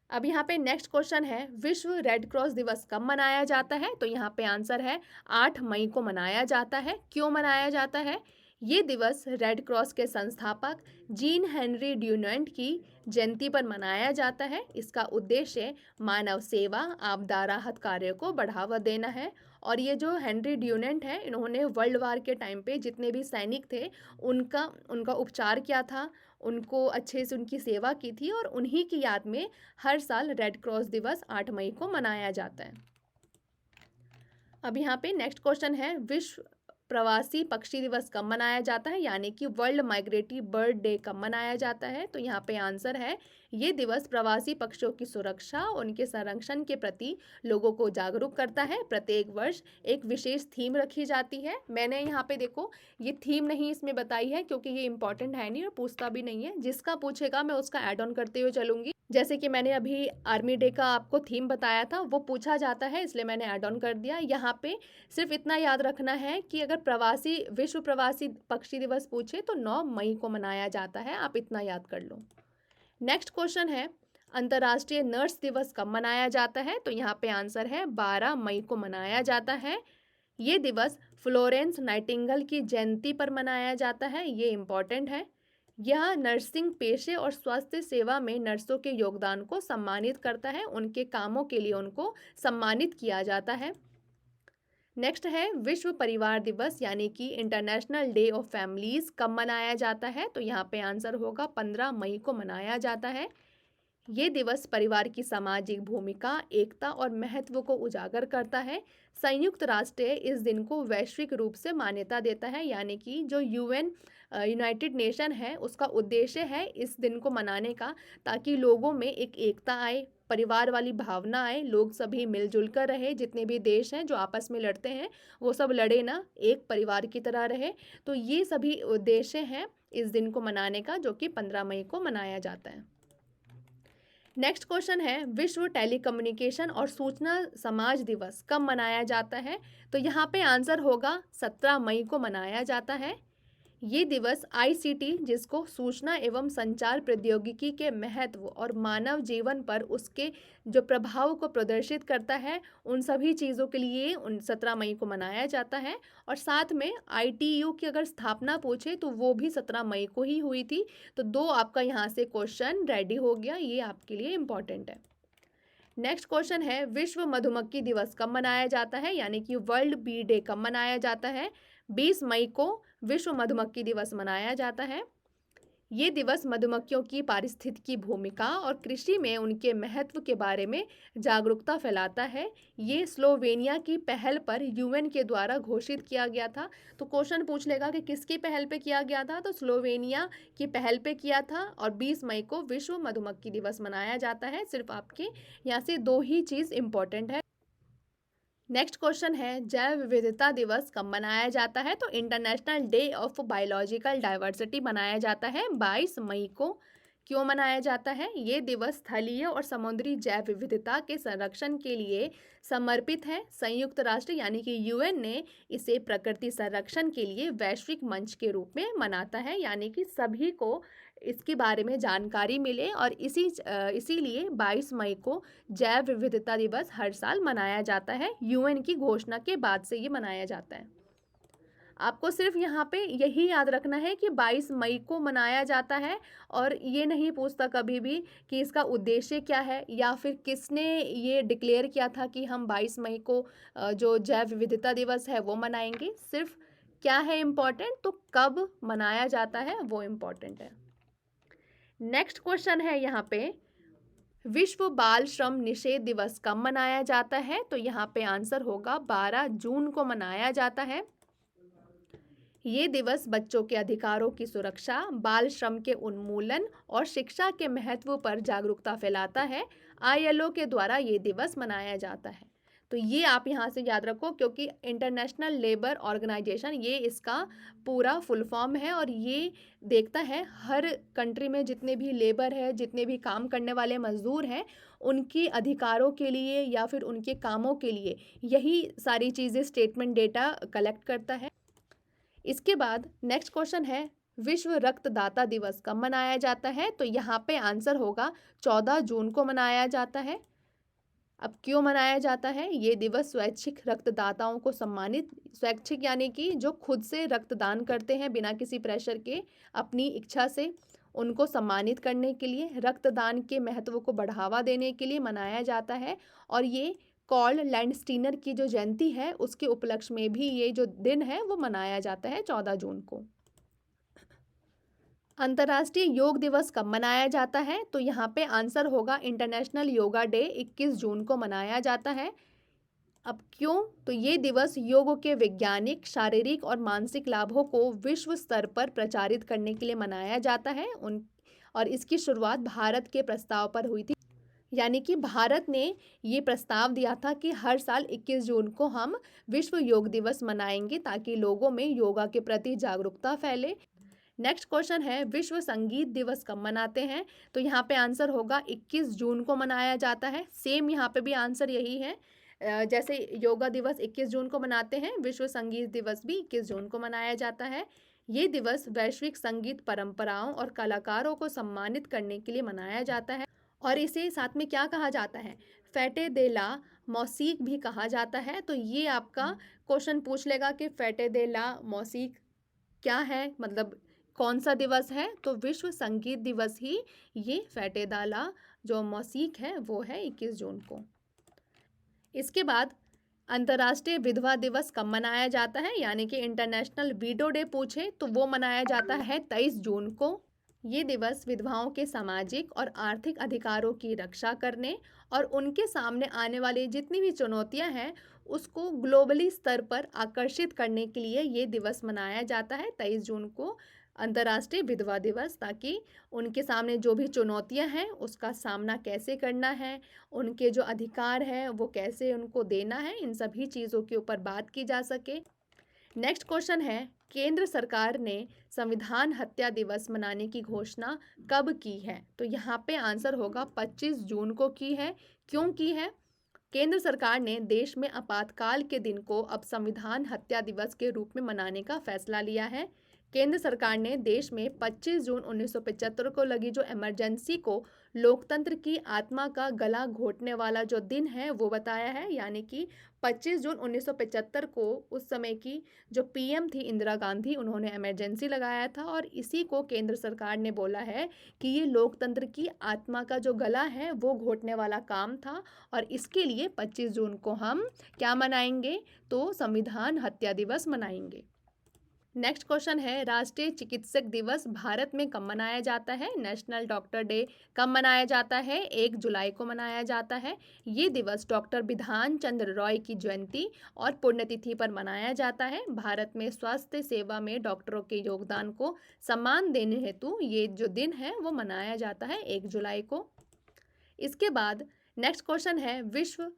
अब यहाँ पे नेक्स्ट क्वेश्चन है, विश्व रेड क्रॉस दिवस कब मनाया जाता है? तो यहाँ पे आंसर है 8 मई को मनाया जाता है। क्यों मनाया जाता है? ये दिवस रेड क्रॉस के संस्थापक जीन हेनरी ड्यूनेंट की जयंती पर मनाया जाता है। इसका उद्देश्य मानव सेवा, आपदा राहत कार्य को बढ़ावा देना है। और ये जो हेनरी ड्यूनेंट है, इन्होंने वर्ल्ड वार के टाइम पे जितने भी सैनिक थे उनका उपचार किया था, उनको अच्छे से उनकी सेवा की थी, और उन्हीं की याद में हर साल रेड क्रॉस दिवस 8 मई को मनाया जाता है। अब यहाँ पे नेक्स्ट क्वेश्चन है, विश्व प्रवासी पक्षी दिवस कब मनाया जाता है, यानी कि वर्ल्ड माइग्रेटरी बर्ड डे कब मनाया जाता है? तो यहाँ पे आंसर है, ये दिवस प्रवासी पक्षियों की सुरक्षा, उनके संरक्षण के प्रति लोगों को जागरूक करता है। प्रत्येक वर्ष एक विशेष थीम रखी जाती है। मैंने यहाँ पे देखो ये थीम नहीं इसमें बताई है क्योंकि ये इंपॉर्टेंट है नहीं और पूछता भी नहीं है। जिसका पूछेगा मैं उसका ऐड ऑन करते हुए चलूंगी। जैसे कि मैंने अभी आर्मी डे का आपको थीम बताया था, वो पूछा जाता है इसलिए मैंने ऐड ऑन कर दिया। यहाँ पे सिर्फ इतना याद रखना है कि अगर विश्व प्रवासी पक्षी दिवस पूछे तो 9 मई को मनाया जाता है, आप इतना याद कर लो। नेक्स्ट क्वेश्चन है, अंतर्राष्ट्रीय नर्स दिवस कब मनाया जाता है? तो यहाँ पे आंसर है 12 मई को मनाया जाता है। ये दिवस फ्लोरेंस नाइटिंगेल की जयंती पर मनाया जाता है, ये इम्पॉर्टेंट है। यह नर्सिंग पेशे और स्वास्थ्य सेवा में नर्सों के योगदान को सम्मानित करता है, उनके कामों के लिए उनको सम्मानित किया जाता है। नेक्स्ट है विश्व परिवार दिवस यानी कि इंटरनेशनल डे ऑफ फैमिलीज कब मनाया जाता है? तो यहाँ पे आंसर होगा 15 मई को मनाया जाता है। ये दिवस परिवार की सामाजिक भूमिका, एकता और महत्व को उजागर करता है। संयुक्त राष्ट्र इस दिन को वैश्विक रूप से मान्यता देता है, यानी कि जो यूएन यूनाइटेड नेशन है उसका उद्देश्य है इस दिन को मनाने का, ताकि लोगों में एक एकता आए, परिवार वाली भावना आए, लोग सभी मिलजुल कर रहे। जितने भी देश हैं जो आपस में लड़ते हैं वो सब लड़े ना, एक परिवार की तरह रहे। तो ये सभी उद्देश्य हैं इस दिन को मनाने का, जो कि 15 मई को मनाया जाता है। नेक्स्ट क्वेश्चन है, विश्व टेलीकम्युनिकेशन और सूचना समाज दिवस कब मनाया जाता है? तो यहाँ पे आंसर होगा 17 मई को मनाया जाता है। ये दिवस आईसीटी, जिसको सूचना एवं संचार प्रौद्योगिकी के महत्व और मानव जीवन पर उसके जो प्रभाव को प्रदर्शित करता है, उन सभी चीज़ों के लिए 17 मई को मनाया जाता है। और साथ में आईटीयू की अगर स्थापना पूछे तो वो भी 17 मई को ही हुई थी। तो 2 आपका यहाँ से क्वेश्चन रेडी हो गया, ये आपके लिए इम्पॉर्टेंट है। नेक्स्ट क्वेश्चन है, विश्व मधुमक्खी दिवस कब मनाया जाता है, यानी कि वर्ल्ड बी डे कब मनाया जाता है? 20 मई को विश्व मधुमक्खी दिवस मनाया जाता है। ये दिवस मधुमक्खियों की पारिस्थितिकी भूमिका और कृषि में उनके महत्व के बारे में जागरूकता फैलाता है। ये स्लोवेनिया की पहल पर यूएन के द्वारा घोषित किया गया था। तो क्वेश्चन पूछ लेगा कि किसकी पहल पे किया गया था, तो स्लोवेनिया की पहल पे किया था और 20 मई को विश्व मधुमक्खी दिवस मनाया जाता है। सिर्फ आपके यहाँ से 2 ही चीज़ इंपॉर्टेंट है। नेक्स्ट क्वेश्चन है, जैव विविधता दिवस कब मनाया जाता है? तो international day of biological diversity मनाया जाता है 22 मई को। क्यों मनाया जाता है? ये दिवस स्थलीय और समुद्री जैव विविधता के संरक्षण के लिए समर्पित है। संयुक्त राष्ट्र यानी कि यूएन ने इसे प्रकृति संरक्षण के लिए वैश्विक मंच के रूप में मनाता है, यानी कि सभी को इसके बारे में जानकारी मिले, और इसीलिए 22 मई को जैव विविधता दिवस हर साल मनाया जाता है। यूएन की घोषणा के बाद से ये मनाया जाता है। आपको सिर्फ यहाँ पे यही याद रखना है कि 22 मई को मनाया जाता है, और ये नहीं पूछता कभी भी कि इसका उद्देश्य क्या है या फिर किसने ये डिक्लेयर किया था कि हम 22 मई को जो जैव विविधता दिवस है वो मनाएंगे। सिर्फ क्या है इम्पोर्टेंट, तो कब मनाया जाता है वो इम्पोर्टेंट है। नेक्स्ट क्वेश्चन है यहाँ पे, विश्व बाल श्रम निषेध दिवस कब मनाया जाता है? तो यहाँ पे आंसर होगा 12 जून को मनाया जाता है। ये दिवस बच्चों के अधिकारों की सुरक्षा, बाल श्रम के उन्मूलन और शिक्षा के महत्व पर जागरूकता फैलाता है। आईएलओ के द्वारा ये दिवस मनाया जाता है। तो ये आप यहाँ से याद रखो, क्योंकि इंटरनेशनल लेबर ऑर्गेनाइजेशन ये इसका पूरा फुल फॉर्म है, और ये देखता है हर कंट्री में जितने भी लेबर है, जितने भी काम करने वाले मजदूर हैं, उनके अधिकारों के लिए या फिर उनके कामों के लिए यही सारी चीज़ें स्टेटमेंट डेटा कलेक्ट करता है। इसके बाद नेक्स्ट क्वेश्चन है, विश्व रक्तदाता दिवस कब मनाया जाता है? तो यहाँ पे आंसर होगा 14 जून को मनाया जाता है। अब क्यों मनाया जाता है? ये दिवस स्वैच्छिक रक्तदाताओं को सम्मानित, स्वैच्छिक यानी कि जो खुद से रक्तदान करते हैं बिना किसी प्रेशर के, अपनी इच्छा से, उनको सम्मानित करने के लिए, रक्तदान के महत्व को बढ़ावा देने के लिए मनाया जाता है। और ये कॉल लैंडस्टीनर की जो जयंती है उसके उपलक्ष्य में भी ये जो दिन है वो मनाया जाता है 14 जून को। अंतर्राष्ट्रीय योग दिवस कब मनाया जाता है? तो यहाँ पे आंसर होगा इंटरनेशनल योगा डे 21 जून को मनाया जाता है। अब क्यों? तो ये दिवस योग के वैज्ञानिक, शारीरिक और मानसिक लाभों को विश्व स्तर पर प्रचारित करने के लिए मनाया जाता है। उन और इसकी शुरुआत भारत के प्रस्ताव पर हुई थी। यानी कि भारत ने ये प्रस्ताव दिया था कि हर साल 21 जून को हम विश्व योग दिवस मनाएंगे ताकि लोगों में योगा के प्रति जागरूकता फैले। नेक्स्ट क्वेश्चन है, विश्व संगीत दिवस कब मनाते हैं? तो यहाँ पे आंसर होगा 21 जून को मनाया जाता है। सेम यहाँ पे भी आंसर यही है। जैसे योगा दिवस 21 जून को मनाते हैं, विश्व संगीत दिवस भी 21 जून को मनाया जाता है। ये दिवस वैश्विक संगीत परंपराओं और कलाकारों को सम्मानित करने के लिए मनाया जाता है। और इसे साथ में क्या कहा जाता है? फेटे दे ला मौसीक भी कहा जाता है। तो ये आपका क्वेश्चन पूछ लेगा कि फेटे दे ला मौसीक क्या है, मतलब कौन सा दिवस है? तो विश्व संगीत दिवस ही ये फेटे दा ला जो मौसीक है वो है 21 जून को। इसके बाद अंतर्राष्ट्रीय विधवा दिवस कब मनाया जाता है? यानी कि इंटरनेशनल वीडो डे पूछे तो वो मनाया जाता है 23 जून को। ये दिवस विधवाओं के सामाजिक और आर्थिक अधिकारों की रक्षा करने और उनके सामने आने वाली जितनी भी चुनौतियां हैं उसको ग्लोबली स्तर पर आकर्षित करने के लिए ये दिवस मनाया जाता है 23 जून को, अंतर्राष्ट्रीय विधवा दिवस, ताकि उनके सामने जो भी चुनौतियां हैं उसका सामना कैसे करना है, उनके जो अधिकार हैं वो कैसे उनको देना है, इन सभी चीज़ों के ऊपर बात की जा सके। नेक्स्ट क्वेश्चन है, केंद्र सरकार ने संविधान हत्या दिवस मनाने की घोषणा कब की है? तो यहाँ पे आंसर होगा 25 जून को की है। क्यों की है? केंद्र सरकार ने देश में आपातकाल के दिन को अब संविधान हत्या दिवस के रूप में मनाने का फैसला लिया है। केंद्र सरकार ने देश में 25 जून 1975 को लगी जो इमरजेंसी को लोकतंत्र की आत्मा का गला घोटने वाला जो दिन है वो बताया है। यानी कि 25 जून 1975 को उस समय की जो पीएम थी इंदिरा गांधी, उन्होंने इमरजेंसी लगाया था और इसी को केंद्र सरकार ने बोला है कि ये लोकतंत्र की आत्मा का जो गला है वो घोटने वाला काम था और इसके लिए 25 जून को हम क्या मनाएंगे? तो संविधान हत्या दिवस मनाएंगे। नेक्स्ट क्वेश्चन है, राष्ट्रीय चिकित्सक दिवस भारत में कब मनाया जाता है? नेशनल डॉक्टर डे कब मनाया जाता है? 1 जुलाई को मनाया जाता है। ये दिवस डॉक्टर बिधान चंद्र रॉय की जयंती और पुण्यतिथि पर मनाया जाता है। भारत में स्वास्थ्य सेवा में डॉक्टरों के योगदान को सम्मान देने हेतु ये जो दिन है वो मनाया जाता है 1 जुलाई को। इसके बाद नेक्स्ट क्वेश्चन है, विश्व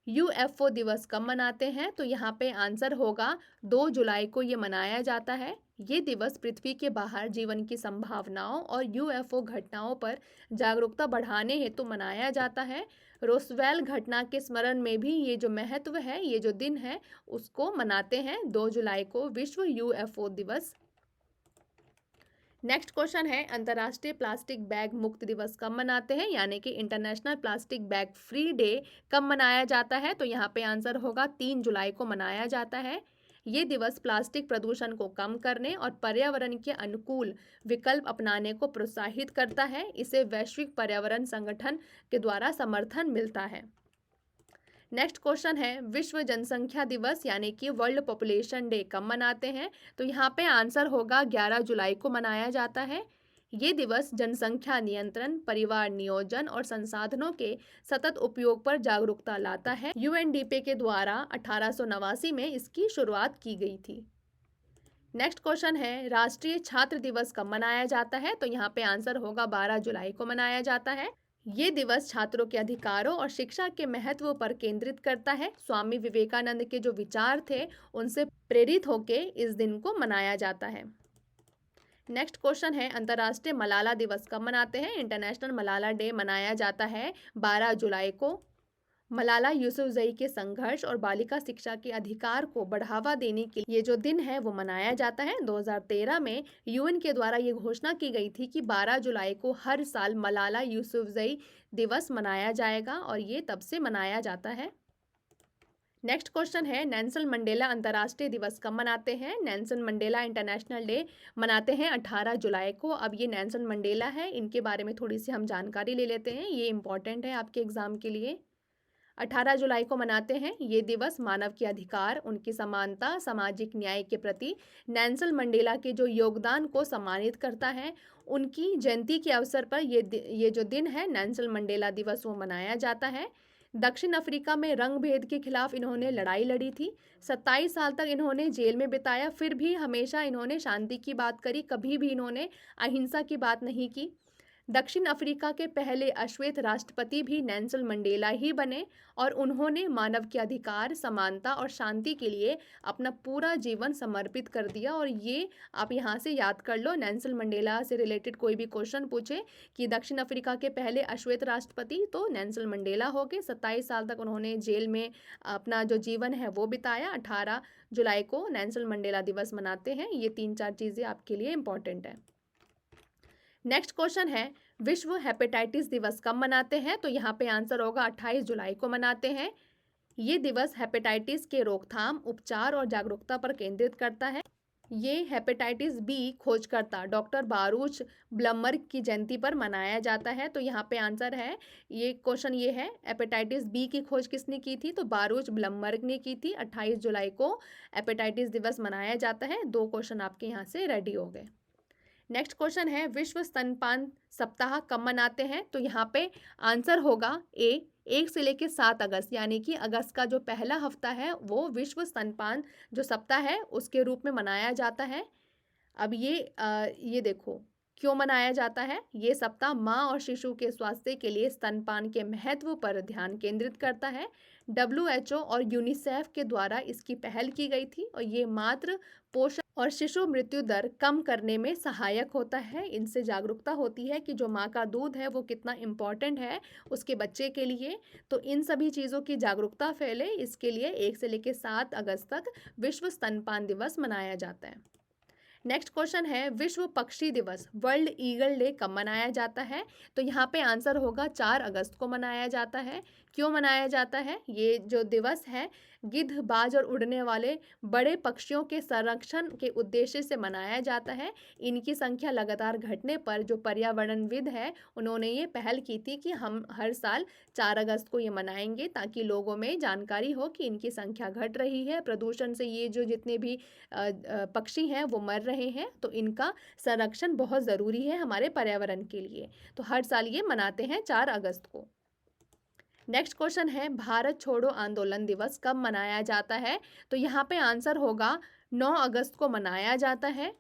यूएफओ दिवस कब मनाते हैं? तो यहाँ पे आंसर होगा 2 जुलाई को ये मनाया जाता है। ये दिवस पृथ्वी के बाहर जीवन की संभावनाओं और यूएफओ घटनाओं पर जागरूकता बढ़ाने हेतु मनाया जाता है। रोसवेल घटना के स्मरण में भी ये जो महत्व है, ये जो दिन है उसको मनाते हैं 2 जुलाई को विश्व यूएफओ दिवस। नेक्स्ट क्वेश्चन है, अंतर्राष्ट्रीय प्लास्टिक बैग मुक्त दिवस कब मनाते हैं? यानी कि international plastic bag free day कब मनाया जाता है? तो यहाँ पे आंसर होगा 3 जुलाई को मनाया जाता है। ये दिवस प्लास्टिक प्रदूषण को कम करने और पर्यावरण के अनुकूल विकल्प अपनाने को प्रोत्साहित करता है। इसे वैश्विक पर्यावरण संगठन के द्वारा समर्थन मिलता है। नेक्स्ट क्वेश्चन है, विश्व जनसंख्या दिवस यानी कि वर्ल्ड पॉपुलेशन डे कब मनाते हैं? तो यहाँ पे आंसर होगा 11 जुलाई को मनाया जाता है। ये दिवस जनसंख्या नियंत्रण, परिवार नियोजन और संसाधनों के सतत उपयोग पर जागरूकता लाता है। यूएनडीपी के द्वारा 1889 में इसकी शुरुआत की गई थी। नेक्स्ट क्वेश्चन है, राष्ट्रीय छात्र दिवस कब मनाया जाता है? तो यहाँ पे आंसर होगा 12 जुलाई को मनाया जाता है। ये दिवस छात्रों के अधिकारों और शिक्षा के महत्व पर केंद्रित करता है। स्वामी विवेकानंद के जो विचार थे उनसे प्रेरित होकर इस दिन को मनाया जाता है। नेक्स्ट क्वेश्चन है, अंतर्राष्ट्रीय मलाला दिवस कब मनाते हैं? इंटरनेशनल मलाला डे मनाया जाता है 12 जुलाई को। मलाला यूसुफजई के संघर्ष और बालिका शिक्षा के अधिकार को बढ़ावा देने के लिए ये जो दिन है वो मनाया जाता है। 2013 में यूएन के द्वारा ये घोषणा की गई थी कि 12 जुलाई को हर साल मलाला यूसुफजई दिवस मनाया जाएगा और ये तब से मनाया जाता है। नेक्स्ट क्वेश्चन है, नेल्सन मंडेला अंतर्राष्ट्रीय दिवस कब मनाते हैं? नेल्सन मंडेला इंटरनेशनल डे मनाते हैं 18 जुलाई को। अब ये नेल्सन मंडेला है, इनके बारे में थोड़ी सी हम जानकारी ले लेते हैं, ये इंपॉर्टेंट है आपके एग्जाम के लिए। 18 जुलाई को मनाते हैं। ये दिवस मानव के अधिकार, उनकी समानता, सामाजिक न्याय के प्रति नेल्सन मंडेला के जो योगदान को सम्मानित करता है। उनकी जयंती के अवसर पर ये जो दिन है नेल्सन मंडेला दिवस वो मनाया जाता है। दक्षिण अफ्रीका में रंग भेद के खिलाफ इन्होंने लड़ाई लड़ी थी। 27 साल तक इन्होंने जेल में बिताया, फिर भी हमेशा इन्होंने शांति की बात करी, कभी भी इन्होंने अहिंसा की बात नहीं की। दक्षिण अफ्रीका के पहले अश्वेत राष्ट्रपति भी नेल्सन मंडेला ही बने और उन्होंने मानव के अधिकार, समानता और शांति के लिए अपना पूरा जीवन समर्पित कर दिया। और ये आप यहाँ से याद कर लो, नेल्सन मंडेला से रिलेटेड कोई भी क्वेश्चन पूछे कि दक्षिण अफ्रीका के पहले अश्वेत राष्ट्रपति, तो नेल्सन मंडेला हो गए। 27 साल तक उन्होंने जेल में अपना जो जीवन है वो बिताया। 18 जुलाई को नेल्सन मंडेला दिवस मनाते हैं। ये 3-4 चीज़ें आपके लिए इंपॉर्टेंट है। नेक्स्ट क्वेश्चन है, विश्व हेपेटाइटिस दिवस कब मनाते हैं? तो यहाँ पे आंसर होगा 28 जुलाई को मनाते हैं। ये दिवस हेपेटाइटिस के रोकथाम, उपचार और जागरूकता पर केंद्रित करता है। ये हेपेटाइटिस बी खोजकर्ता डॉक्टर बारूच ब्लमबर्ग की जयंती पर मनाया जाता है। तो यहाँ पे आंसर है, ये क्वेश्चन ये है, हेपेटाइटिस बी की खोज किसने की थी? तो बारूच ब्लमबर्ग ने की थी। 28 जुलाई को हेपेटाइटिस दिवस मनाया जाता है। 2 क्वेश्चन आपके यहाँ से रेडी हो गए। नेक्स्ट क्वेश्चन है, विश्व स्तनपान सप्ताह कब मनाते हैं? तो यहाँ पे आंसर होगा ए, 1 से लेकर 7 अगस्त, यानी कि अगस्त का जो पहला हफ्ता है वो विश्व स्तनपान जो सप्ताह है उसके रूप में मनाया जाता है। अब ये देखो क्यों मनाया जाता है। ये सप्ताह माँ और शिशु के स्वास्थ्य के लिए स्तनपान के महत्व पर ध्यान केंद्रित करता है। WHO और यूनिसेफ के द्वारा इसकी पहल की गई थी और ये मातृ पोषण और शिशु मृत्यु दर कम करने में सहायक होता है। इनसे जागरूकता होती है कि जो माँ का दूध है वो कितना इम्पॉर्टेंट है उसके बच्चे के लिए। तो इन सभी चीज़ों की जागरूकता फैले, इसके लिए 1 से लेकर 7 अगस्त तक विश्व स्तनपान दिवस मनाया जाता है। नेक्स्ट क्वेश्चन है, विश्व पक्षी दिवस वर्ल्ड ईगल डे कब मनाया जाता है? तो यहाँ पे आंसर होगा 4 अगस्त को मनाया जाता है। क्यों मनाया जाता है? ये जो दिवस है गिद्ध, बाज और उड़ने वाले बड़े पक्षियों के संरक्षण के उद्देश्य से मनाया जाता है। इनकी संख्या लगातार घटने पर जो पर्यावरणविद है उन्होंने ये पहल की थी कि हम हर साल 4 अगस्त को ये मनाएंगे ताकि लोगों में जानकारी हो कि इनकी संख्या घट रही है, प्रदूषण से ये जो जितने भी पक्षी हैं वो मर रहे हैं, तो इनका संरक्षण बहुत ज़रूरी है हमारे पर्यावरण के लिए। तो हर साल ये मनाते हैं 4 अगस्त को। नेक्स्ट क्वेश्चन है, भारत छोड़ो आंदोलन दिवस कब मनाया जाता है? तो यहाँ पे आंसर होगा 9 अगस्त को मनाया जाता है।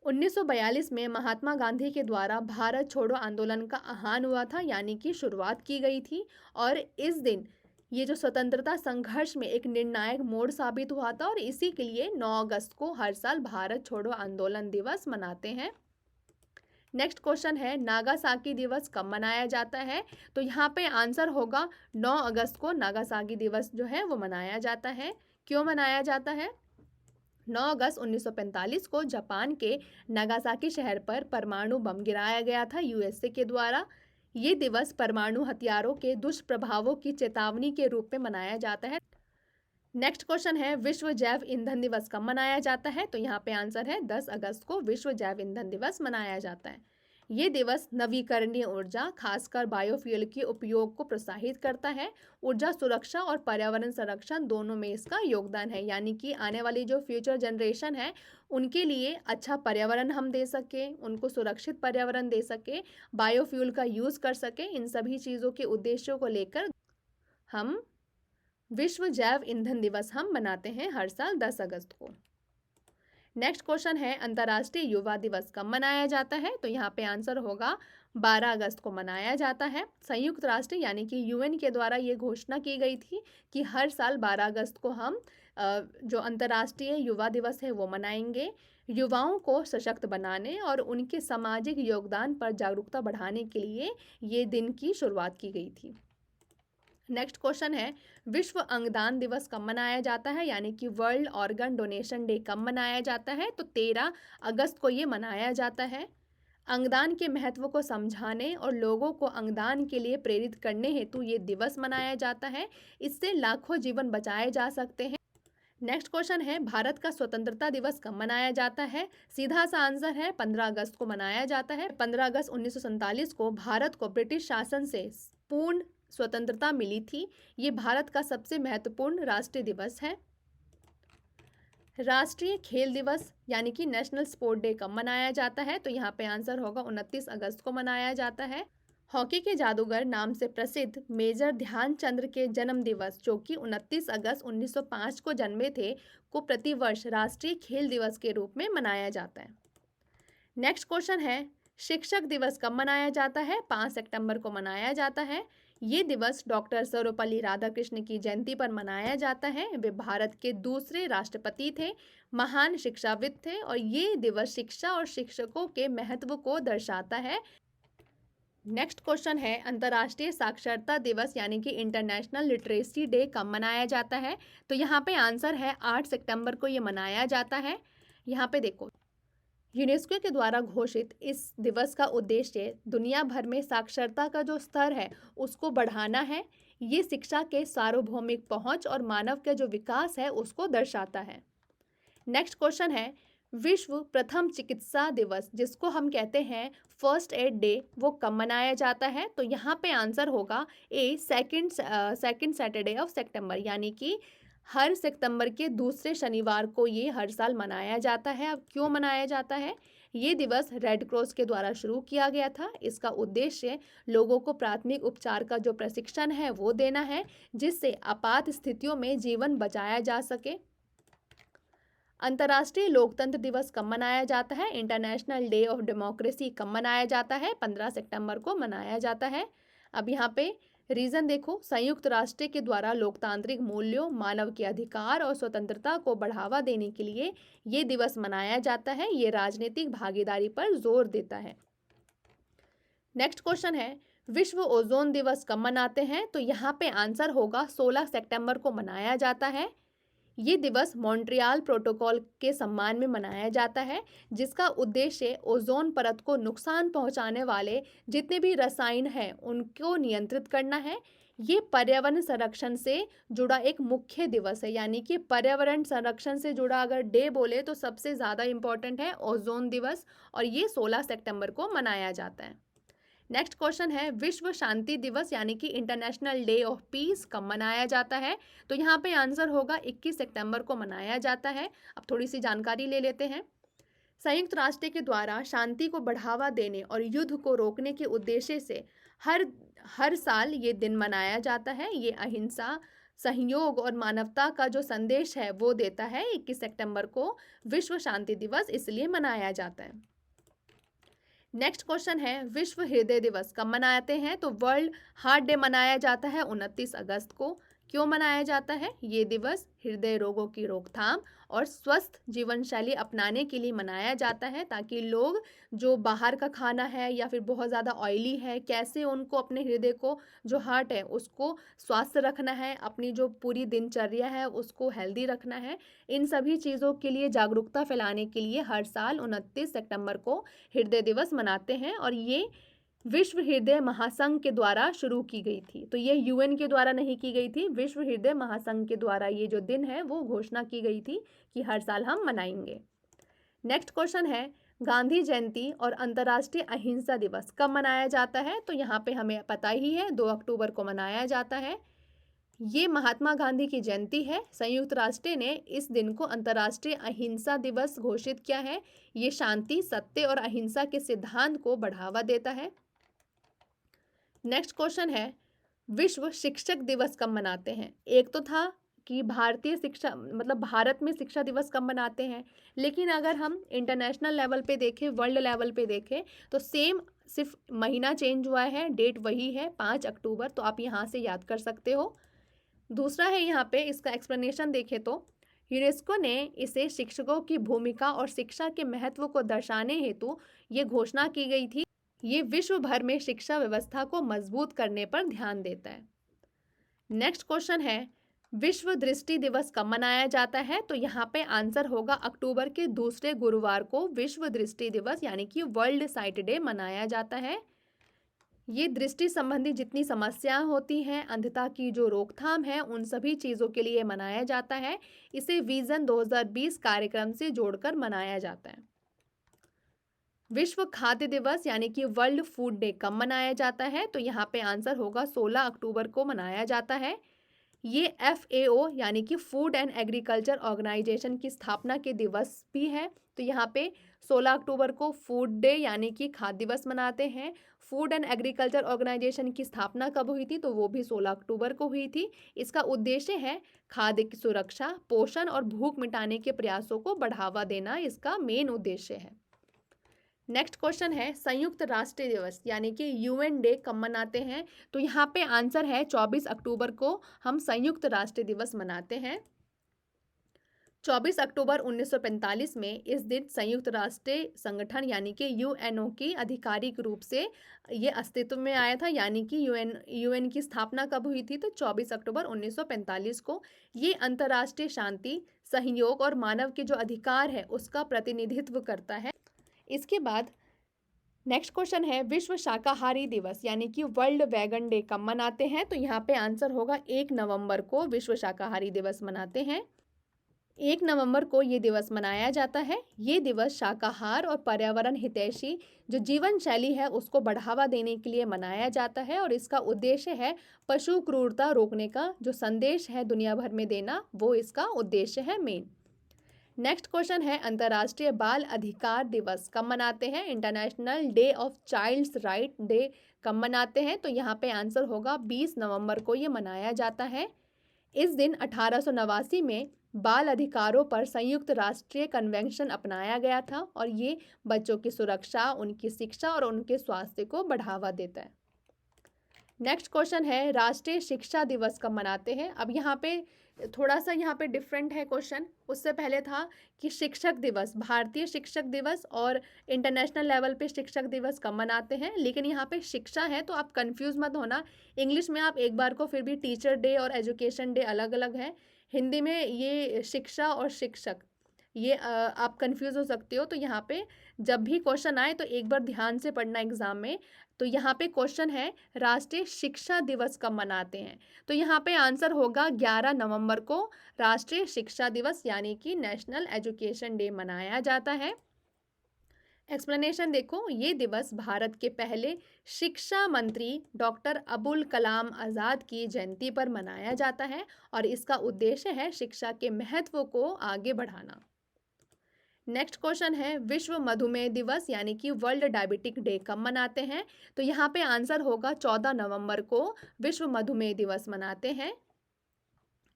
1942 में महात्मा गांधी के द्वारा भारत छोड़ो आंदोलन का आह्वान हुआ था, यानी कि शुरुआत की गई थी। और इस दिन ये जो स्वतंत्रता संघर्ष में एक निर्णायक मोड़ साबित हुआ था और इसी के लिए 9 अगस्त को हर साल भारत छोड़ो आंदोलन दिवस मनाते हैं। नेक्स्ट क्वेश्चन है, नागासाकी दिवस कब मनाया जाता है? तो यहाँ पे आंसर होगा 9 अगस्त को नागासाकी दिवस जो है वो मनाया जाता है। क्यों मनाया जाता है? 9 अगस्त 1945 को जापान के नागासाकी शहर पर परमाणु बम गिराया गया था USA के द्वारा। ये दिवस परमाणु हथियारों के दुष्प्रभावों की चेतावनी के रूप में मनाया जाता है। नेक्स्ट क्वेश्चन है, विश्व जैव ईंधन दिवस कब मनाया जाता है? तो यहाँ पे आंसर है 10 अगस्त को विश्व जैव ईंधन दिवस मनाया जाता है। ये दिवस नवीकरणीय ऊर्जा, खासकर बायोफ्यूल के उपयोग को प्रोत्साहित करता है। ऊर्जा सुरक्षा और पर्यावरण संरक्षण दोनों में इसका योगदान है, यानी कि आने वाली जो फ्यूचर जनरेशन है उनके लिए अच्छा पर्यावरण हम दे सके, उनको सुरक्षित पर्यावरण दे सके, बायोफ्यूल का यूज़ कर सके। इन सभी चीज़ों के उद्देश्यों को लेकर हम विश्व जैव ईंधन दिवस हम मनाते हैं हर साल 10 अगस्त को। नेक्स्ट क्वेश्चन है, अंतर्राष्ट्रीय युवा दिवस कब मनाया जाता है? तो यहाँ पे आंसर होगा 12 अगस्त को मनाया जाता है। संयुक्त राष्ट्र यानी कि UN के द्वारा ये घोषणा की गई थी कि हर साल 12 अगस्त को हम जो अंतर्राष्ट्रीय युवा दिवस है वो मनाएंगे। युवाओं को सशक्त बनाने और उनके सामाजिक योगदान पर जागरूकता बढ़ाने के लिए ये दिन की शुरुआत की गई थी। नेक्स्ट क्वेश्चन है, विश्व अंगदान दिवस कब मनाया जाता है? यानी कि वर्ल्ड ऑर्गन डोनेशन डे कब मनाया जाता है? तो 13 अगस्त को ये मनाया जाता है। अंगदान के महत्व को समझाने और लोगों को अंगदान के लिए प्रेरित करने हेतु ये दिवस मनाया जाता है। इससे लाखों जीवन बचाए जा सकते हैं। नेक्स्ट क्वेश्चन है, भारत का स्वतंत्रता दिवस कब मनाया जाता है? सीधा सा आंसर है 15 अगस्त को मनाया जाता है। 15 अगस्त 1947 को भारत को ब्रिटिश शासन से पूर्ण स्वतंत्रता मिली थी। ये भारत का सबसे महत्वपूर्ण राष्ट्रीय दिवस है। राष्ट्रीय खेल दिवस यानी कि नेशनल स्पोर्ट डे कब मनाया जाता है? तो यहाँ पे आंसर होगा 29 अगस्त को मनाया जाता है। हॉकी के जादूगर नाम से प्रसिद्ध मेजर ध्यानचंद्र के जन्म दिवस, जो कि 29 अगस्त 1905 को जन्मे थे, को प्रतिवर्ष राष्ट्रीय खेल दिवस के रूप में मनाया जाता है। नेक्स्ट क्वेश्चन है, शिक्षक दिवस कब मनाया जाता है? 5 सितंबर को मनाया जाता है। ये दिवस डॉक्टर सर्वपल्ली राधाकृष्ण की जयंती पर मनाया जाता है। वे भारत के दूसरे राष्ट्रपति थे, महान शिक्षाविद थे और ये दिवस शिक्षा और शिक्षकों के महत्व को दर्शाता है। नेक्स्ट क्वेश्चन है, अंतर्राष्ट्रीय साक्षरता दिवस यानी कि इंटरनेशनल लिटरेसी डे कब मनाया जाता है? तो यहाँ पे आंसर है 8 सितंबर को ये मनाया जाता है। यहाँ पे देखो, यूनेस्को के द्वारा घोषित इस दिवस का उद्देश्य दुनिया भर में साक्षरता का जो स्तर है उसको बढ़ाना है। ये शिक्षा के सार्वभौमिक पहुंच और मानव का जो विकास है उसको दर्शाता है। नेक्स्ट क्वेश्चन है, विश्व प्रथम चिकित्सा दिवस, जिसको हम कहते हैं फर्स्ट एड डे, वो कब मनाया जाता है? तो यहाँ पे आंसर होगा ए, सेकंड सैटरडे ऑफ सितंबर, यानी कि हर सितंबर के दूसरे शनिवार को ये हर साल मनाया जाता है। अब क्यों मनाया जाता है? ये दिवस रेड क्रॉस के द्वारा शुरू किया गया था। इसका उद्देश्य लोगों को प्राथमिक उपचार का जो प्रशिक्षण है वो देना है, जिससे आपात स्थितियों में जीवन बचाया जा सके। अंतर्राष्ट्रीय लोकतंत्र दिवस कब मनाया जाता है? इंटरनेशनल डे ऑफ डेमोक्रेसी कब मनाया जाता है? 15 सितंबर को मनाया जाता है। अब यहाँ पे रीज़न देखो, संयुक्त राष्ट्र के द्वारा लोकतांत्रिक मूल्यों, मानव के अधिकार और स्वतंत्रता को बढ़ावा देने के लिए ये दिवस मनाया जाता है। ये राजनीतिक भागीदारी पर जोर देता है। नेक्स्ट क्वेश्चन है, विश्व ओजोन दिवस कब मनाते हैं? तो यहाँ पे आंसर होगा 16 सितंबर को मनाया जाता है। ये दिवस मॉन्ट्रियल प्रोटोकॉल के सम्मान में मनाया जाता है, जिसका उद्देश्य ओजोन परत को नुकसान पहुंचाने वाले जितने भी रसायन हैं उनको नियंत्रित करना है। ये पर्यावरण संरक्षण से जुड़ा एक मुख्य दिवस है, यानी कि पर्यावरण संरक्षण से जुड़ा अगर डे बोले तो सबसे ज़्यादा इम्पोर्टेंट है ओजोन दिवस, और ये 16 सितंबर को मनाया जाता है। नेक्स्ट क्वेश्चन है, विश्व शांति दिवस यानी कि इंटरनेशनल डे ऑफ पीस कब मनाया जाता है? तो यहाँ पे आंसर होगा 21 सितंबर को मनाया जाता है। अब थोड़ी सी जानकारी ले लेते हैं। संयुक्त राष्ट्र के द्वारा शांति को बढ़ावा देने और युद्ध को रोकने के उद्देश्य से हर साल ये दिन मनाया जाता है। ये अहिंसा, सहयोग और मानवता का जो संदेश है वो देता है। 21 सितंबर को विश्व शांति दिवस इसलिए मनाया जाता है। नेक्स्ट क्वेश्चन है, विश्व हृदय दिवस कब मनाते हैं? तो वर्ल्ड हार्ट डे मनाया जाता है 29 अगस्त को। क्यों मनाया जाता है? ये दिवस हृदय रोगों की रोकथाम और स्वस्थ जीवन शैली अपनाने के लिए मनाया जाता है, ताकि लोग जो बाहर का खाना है या फिर बहुत ज़्यादा ऑयली है, कैसे उनको अपने हृदय को, जो हार्ट है उसको स्वस्थ रखना है, अपनी जो पूरी दिनचर्या है उसको हेल्दी रखना है। इन सभी चीज़ों के लिए जागरूकता फैलाने के लिए हर साल 29 सितंबर को हृदय दिवस मनाते हैं, और ये विश्व हृदय महासंघ के द्वारा शुरू की गई थी। तो ये यूएन के द्वारा नहीं की गई थी, विश्व हृदय महासंघ के द्वारा ये जो दिन है वो घोषणा की गई थी कि हर साल हम मनाएंगे। नेक्स्ट क्वेश्चन है, गांधी जयंती और अंतर्राष्ट्रीय अहिंसा दिवस कब मनाया जाता है? तो यहाँ पे हमें पता ही है, 2 अक्टूबर को मनाया जाता है। ये महात्मा गांधी की जयंती है। संयुक्त राष्ट्र ने इस दिन को अंतर्राष्ट्रीय अहिंसा दिवस घोषित किया है। ये शांति, सत्य और अहिंसा के सिद्धांत को बढ़ावा देता है। नेक्स्ट क्वेश्चन है, विश्व शिक्षक दिवस कब मनाते हैं? एक तो था कि भारतीय शिक्षा, मतलब भारत में शिक्षा दिवस कब मनाते हैं, लेकिन अगर हम इंटरनेशनल लेवल पे देखें, वर्ल्ड लेवल पे देखें, तो सेम, सिर्फ महीना चेंज हुआ है, डेट वही है 5 अक्टूबर, तो आप यहाँ से याद कर सकते हो। दूसरा है, यहाँ पे इसका एक्सप्लेनेशन देखें तो यूनेस्को ने इसे शिक्षकों की भूमिका और शिक्षा के महत्व को दर्शाने हेतु ये घोषणा की गई थी। ये विश्व भर में शिक्षा व्यवस्था को मजबूत करने पर ध्यान देता है। नेक्स्ट क्वेश्चन है, विश्व दृष्टि दिवस कब मनाया जाता है? तो यहाँ पे आंसर होगा अक्टूबर के दूसरे गुरुवार को विश्व दृष्टि दिवस यानी कि वर्ल्ड साइट डे मनाया जाता है। ये दृष्टि संबंधी जितनी समस्याएं होती हैं, अंधता की जो रोकथाम है, उन सभी चीज़ों के लिए मनाया जाता है। इसे विजन 2020 कार्यक्रम से जोड़कर मनाया जाता है। विश्व खाद्य दिवस यानी कि वर्ल्ड फूड डे कब मनाया जाता है? तो यहाँ पे आंसर होगा 16 अक्टूबर को मनाया जाता है। ये FAO यानी कि फूड एंड एग्रीकल्चर ऑर्गेनाइजेशन की स्थापना के दिवस भी है। तो यहाँ पे 16 अक्टूबर को फूड डे यानी कि खाद्य दिवस मनाते हैं। फूड एंड एग्रीकल्चर ऑर्गेनाइजेशन की स्थापना कब हुई थी, तो वो भी 16 अक्टूबर को हुई थी। इसका उद्देश्य है खाद्य की सुरक्षा, पोषण और भूख मिटाने के प्रयासों को बढ़ावा देना, इसका मेन उद्देश्य है। नेक्स्ट क्वेश्चन है संयुक्त राष्ट्र दिवस यानी कि UN डे कब मनाते हैं, तो यहाँ पे आंसर है 24 अक्टूबर को हम संयुक्त राष्ट्र दिवस मनाते हैं। 24 अक्टूबर 1945 में इस दिन संयुक्त राष्ट्र संगठन यानी कि UNO की आधिकारिक रूप से ये अस्तित्व में आया था, यानी कि UN की स्थापना कब हुई थी, तो 24 अक्टूबर 1945 को। ये अंतर्राष्ट्रीय शांति, सहयोग और मानव के जो अधिकार है उसका प्रतिनिधित्व करता है। इसके बाद नेक्स्ट क्वेश्चन है विश्व शाकाहारी दिवस यानी कि वर्ल्ड वेगन डे कब मनाते हैं, तो यहाँ पे आंसर होगा 1 नवंबर को विश्व शाकाहारी दिवस मनाते हैं। 1 नवंबर को ये दिवस मनाया जाता है। ये दिवस शाकाहार और पर्यावरण हितैषी जो जीवन शैली है उसको बढ़ावा देने के लिए मनाया जाता है और इसका उद्देश्य है पशु क्रूरता रोकने का जो संदेश है दुनिया भर में देना, वो इसका उद्देश्य है मेन। नेक्स्ट क्वेश्चन है अंतर्राष्ट्रीय बाल अधिकार दिवस कब मनाते हैं, international day of childs right day कब मनाते हैं, तो यहाँ पे आंसर होगा 20 नवंबर को ये मनाया जाता है। इस दिन 1889 में बाल अधिकारों पर संयुक्त राष्ट्रीय कन्वेंशन अपनाया गया था और ये बच्चों की सुरक्षा, उनकी शिक्षा और उनके स्वास्थ्य को बढ़ावा देता है। नेक्स्ट क्वेश्चन है राष्ट्रीय शिक्षा दिवस कब मनाते हैं। अब यहाँ पे थोड़ा सा यहाँ पे डिफरेंट है क्वेश्चन। उससे पहले था कि शिक्षक दिवस, भारतीय शिक्षक दिवस और इंटरनेशनल लेवल पे शिक्षक दिवस कब मनाते हैं, लेकिन यहाँ पे शिक्षा है तो आप कंफ्यूज मत होना। इंग्लिश में आप एक बार को फिर भी टीचर डे और एजुकेशन डे अलग अलग है, हिंदी में ये शिक्षा और शिक्षक, ये आप कंफ्यूज हो सकते हो। तो यहाँ पे जब भी क्वेश्चन आए तो एक बार ध्यान से पढ़ना एग्जाम में। तो यहाँ पे क्वेश्चन है राष्ट्रीय शिक्षा दिवस कब मनाते हैं, तो यहाँ पे आंसर होगा 11 नवंबर को राष्ट्रीय शिक्षा दिवस यानी कि नेशनल एजुकेशन डे मनाया जाता है। एक्सप्लेनेशन देखो, ये दिवस भारत के पहले शिक्षा मंत्री डॉक्टर अबुल कलाम आज़ाद की जयंती पर मनाया जाता है और इसका उद्देश्य है शिक्षा के महत्व को आगे बढ़ाना। नेक्स्ट क्वेश्चन है विश्व मधुमेह दिवस यानी कि वर्ल्ड डायबिटिक डे कब मनाते हैं, तो यहाँ पे आंसर होगा 14 नवंबर को विश्व मधुमेह दिवस मनाते हैं।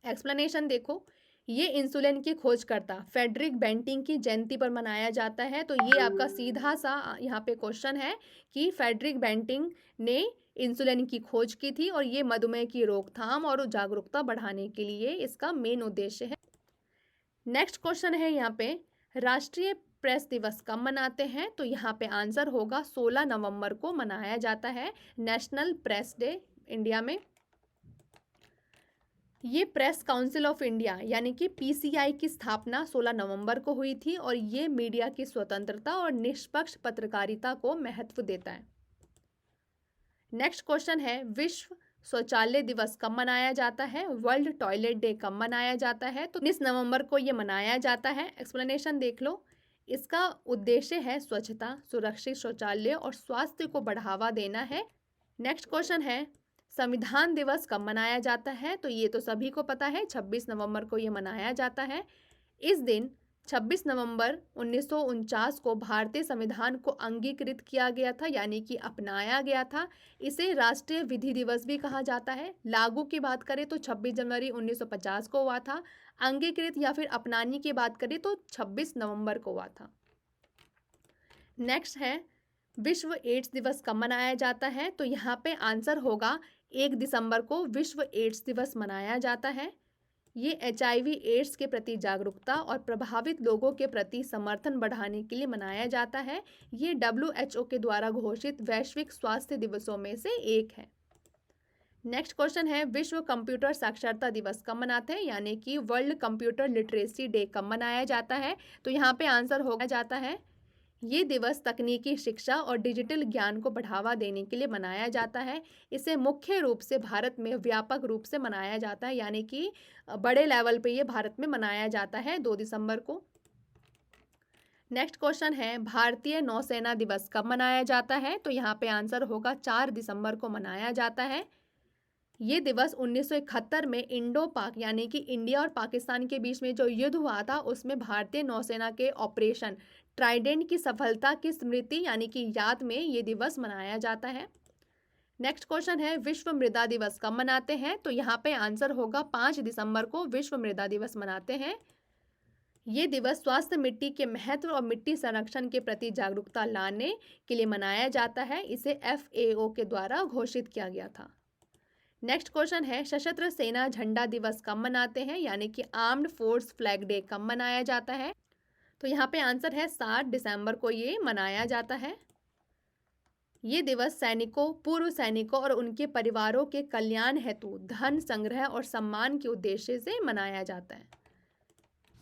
एक्सप्लेनेशन देखो, ये इंसुलिन की खोजकर्ता फ्रेडरिक बेंटिंग की जयंती पर मनाया जाता है। तो ये आपका सीधा सा यहाँ पे क्वेश्चन है कि फ्रेडरिक बेंटिंग ने इंसुलिन की खोज की थी और ये मधुमेह की रोकथाम और जागरूकता बढ़ाने के लिए इसका मेन उद्देश्य है। नेक्स्ट क्वेश्चन है यहाँ पे राष्ट्रीय प्रेस दिवस कब मनाते हैं, तो यहाँ पे आंसर होगा 16 नवंबर को मनाया जाता है, नेशनल प्रेस डे इंडिया में। ये प्रेस काउंसिल ऑफ इंडिया यानी कि PCI की स्थापना 16 नवंबर को हुई थी और ये मीडिया की स्वतंत्रता और निष्पक्ष पत्रकारिता को महत्व देता है। नेक्स्ट क्वेश्चन है विश्व शौचालय दिवस कब मनाया जाता है, वर्ल्ड टॉयलेट डे कब मनाया जाता है, तो 19 नवंबर को ये मनाया जाता है। एक्सप्लेनेशन देख लो, इसका उद्देश्य है स्वच्छता, सुरक्षित शौचालय और स्वास्थ्य को बढ़ावा देना है। नेक्स्ट क्वेश्चन है संविधान दिवस कब मनाया जाता है, तो ये तो सभी को पता है 26 नवंबर को ये मनाया जाता है। इस दिन 26 नवंबर 1949 को भारतीय संविधान को अंगीकृत किया गया था यानी कि अपनाया गया था। इसे राष्ट्रीय विधि दिवस भी कहा जाता है। लागू की बात करें तो 26 जनवरी 1950 को हुआ था, अंगीकृत या फिर अपनाने की बात करें तो 26 नवंबर को हुआ था। नेक्स्ट है विश्व एड्स दिवस कब मनाया जाता है, तो यहाँ पे आंसर होगा 1 दिसंबर को विश्व एड्स दिवस मनाया जाता है। ये HIV एड्स के प्रति जागरूकता और प्रभावित लोगों के प्रति समर्थन बढ़ाने के लिए मनाया जाता है। ये WHO के द्वारा घोषित वैश्विक स्वास्थ्य दिवसों में से एक है। नेक्स्ट क्वेश्चन है विश्व कंप्यूटर साक्षरता दिवस कब मनाते हैं यानी कि वर्ल्ड कंप्यूटर लिटरेसी डे कब मनाया जाता है, तो यहाँ पे आंसर होगा जाता है ये दिवस तकनीकी शिक्षा और डिजिटल ज्ञान को बढ़ावा देने के लिए मनाया जाता है। इसे मुख्य रूप से भारत में व्यापक रूप से मनाया जाता है यानी कि बड़े लेवल पे ये भारत में मनाया जाता है 2 दिसंबर को। नेक्स्ट क्वेश्चन है भारतीय नौसेना दिवस कब मनाया जाता है, तो यहाँ पे आंसर होगा 4 दिसंबर को मनाया जाता है। ये दिवस 1971 में इंडो पाक यानी कि इंडिया और पाकिस्तान के बीच में जो युद्ध हुआ था उसमें भारतीय नौसेना के ऑपरेशन ट्राइडेंट की सफलता की स्मृति यानी कि याद में ये दिवस मनाया जाता है। नेक्स्ट क्वेश्चन है विश्व मृदा दिवस कब मनाते हैं? तो यहाँ पे आंसर होगा 5 दिसंबर को विश्व मृदा दिवस मनाते हैं। ये दिवस स्वास्थ्य मिट्टी के महत्व और मिट्टी संरक्षण के प्रति जागरूकता लाने के लिए मनाया जाता है। इसे FAO के द्वारा घोषित किया गया था। नेक्स्ट क्वेश्चन है सशस्त्र सेना झंडा दिवस कब मनाते हैं? यानी कि आर्म्ड फोर्स फ्लैग डे कब मनाया जाता है? तो यहाँ पे आंसर है 7 दिसंबर को ये मनाया जाता है। ये दिवस सैनिकों, पूर्व सैनिकों और उनके परिवारों के कल्याण हेतु धन संग्रह और सम्मान के उद्देश्य से मनाया जाता है।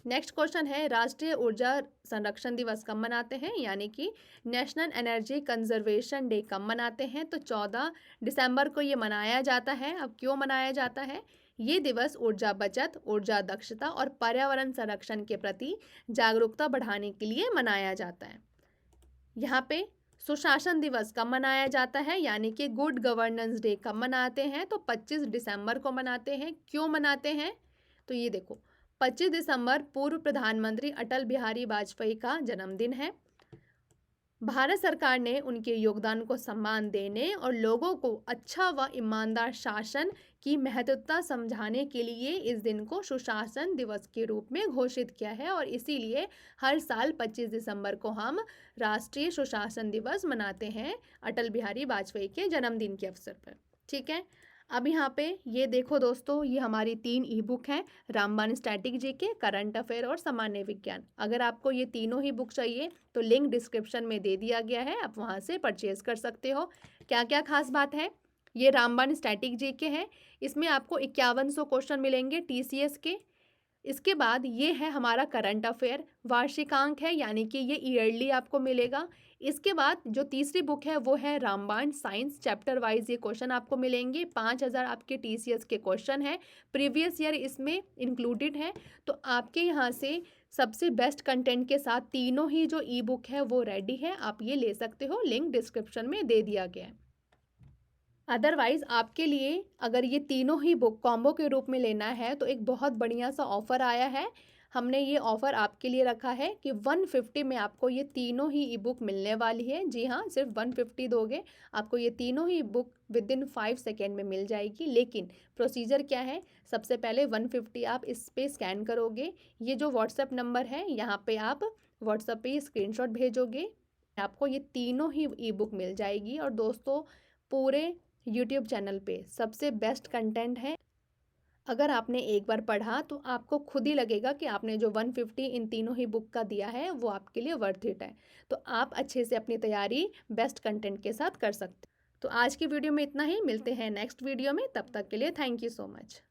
नेक्स्ट क्वेश्चन है राष्ट्रीय ऊर्जा संरक्षण दिवस कब मनाते हैं? यानी कि नेशनल एनर्जी कंजर्वेशन डे कब मनाते हैं? तो 14 दिसंबर को ये मनाया जाता है। अब क्यों मनाया जाता है? ये दिवस ऊर्जा बचत, ऊर्जा दक्षता और पर्यावरण संरक्षण के प्रति जागरूकता बढ़ाने के लिए मनाया जाता है। यहाँ पे सुशासन दिवस कब मनाया जाता है? यानी कि गुड गवर्नेंस डे कब मनाते हैं? तो 25 दिसंबर को मनाते हैं। क्यों मनाते हैं? तो ये देखो 25 दिसंबर पूर्व प्रधानमंत्री अटल बिहारी वाजपेयी का जन्मदिन है। भारत सरकार ने उनके योगदान को सम्मान देने और लोगों को अच्छा व ईमानदार शासन की महत्वता समझाने के लिए इस दिन को सुशासन दिवस के रूप में घोषित किया है और इसीलिए हर साल 25 दिसंबर को हम राष्ट्रीय सुशासन दिवस मनाते हैं अटल बिहारी वाजपेयी के जन्मदिन के अवसर पर। ठीक है, अब यहाँ पे ये देखो दोस्तों, ये हमारी 3 ई बुक हैं, रामबाण स्टैटिक जीके, करंट अफेयर और सामान्य विज्ञान। अगर आपको ये तीनों ही बुक चाहिए तो लिंक डिस्क्रिप्शन में दे दिया गया है, आप वहाँ से परचेज कर सकते हो। क्या क्या खास बात है? ये रामबाण स्टैटिक जीके है, इसमें आपको 5100 क्वेश्चन मिलेंगे TCS के। इसके बाद ये है हमारा करंट अफेयर, वार्षिकांक है यानी कि ये ईयरली आपको मिलेगा। इसके बाद जो तीसरी बुक है वो है रामबाण साइंस, चैप्टर वाइज ये क्वेश्चन आपको मिलेंगे। 5000 आपके TCS के क्वेश्चन है, प्रीवियस ईयर इसमें इंक्लूडेड है। तो आपके यहाँ से सबसे बेस्ट कंटेंट के साथ तीनों ही जो ई बुक है वो रेडी है, आप ये ले सकते हो, लिंक डिस्क्रिप्शन में दे दिया गया है। अदरवाइज़ आपके लिए अगर ये तीनों ही बुक कॉम्बो के रूप में लेना है तो एक बहुत बढ़िया सा ऑफ़र आया है। हमने ये ऑफ़र आपके लिए रखा है कि 150 में आपको ये तीनों ही ई बुक मिलने वाली है। जी हाँ, सिर्फ 150 दोगे, आपको ये तीनों ही बुक विदिन 5 सेकेंड में मिल जाएगी। लेकिन प्रोसीजर क्या है? सबसे पहले 150 आप इस पर स्कैन करोगे, ये जो व्हाट्सएप नंबर है यहाँ पे आप व्हाट्सएप पे स्क्रीनशॉट भेजोगे, आपको ये तीनों ही ई बुक मिल जाएगी। और दोस्तों पूरे यूट्यूब चैनल पे सबसे बेस्ट कंटेंट है। अगर आपने एक बार पढ़ा तो आपको खुद ही लगेगा कि आपने जो 150 इन तीनों ही बुक का दिया है वो आपके लिए वर्थ इट है। तो आप अच्छे से अपनी तैयारी बेस्ट कंटेंट के साथ कर सकते। तो आज की वीडियो में इतना ही, मिलते हैं नेक्स्ट वीडियो में, तब तक के लिए थैंक यू सो मच।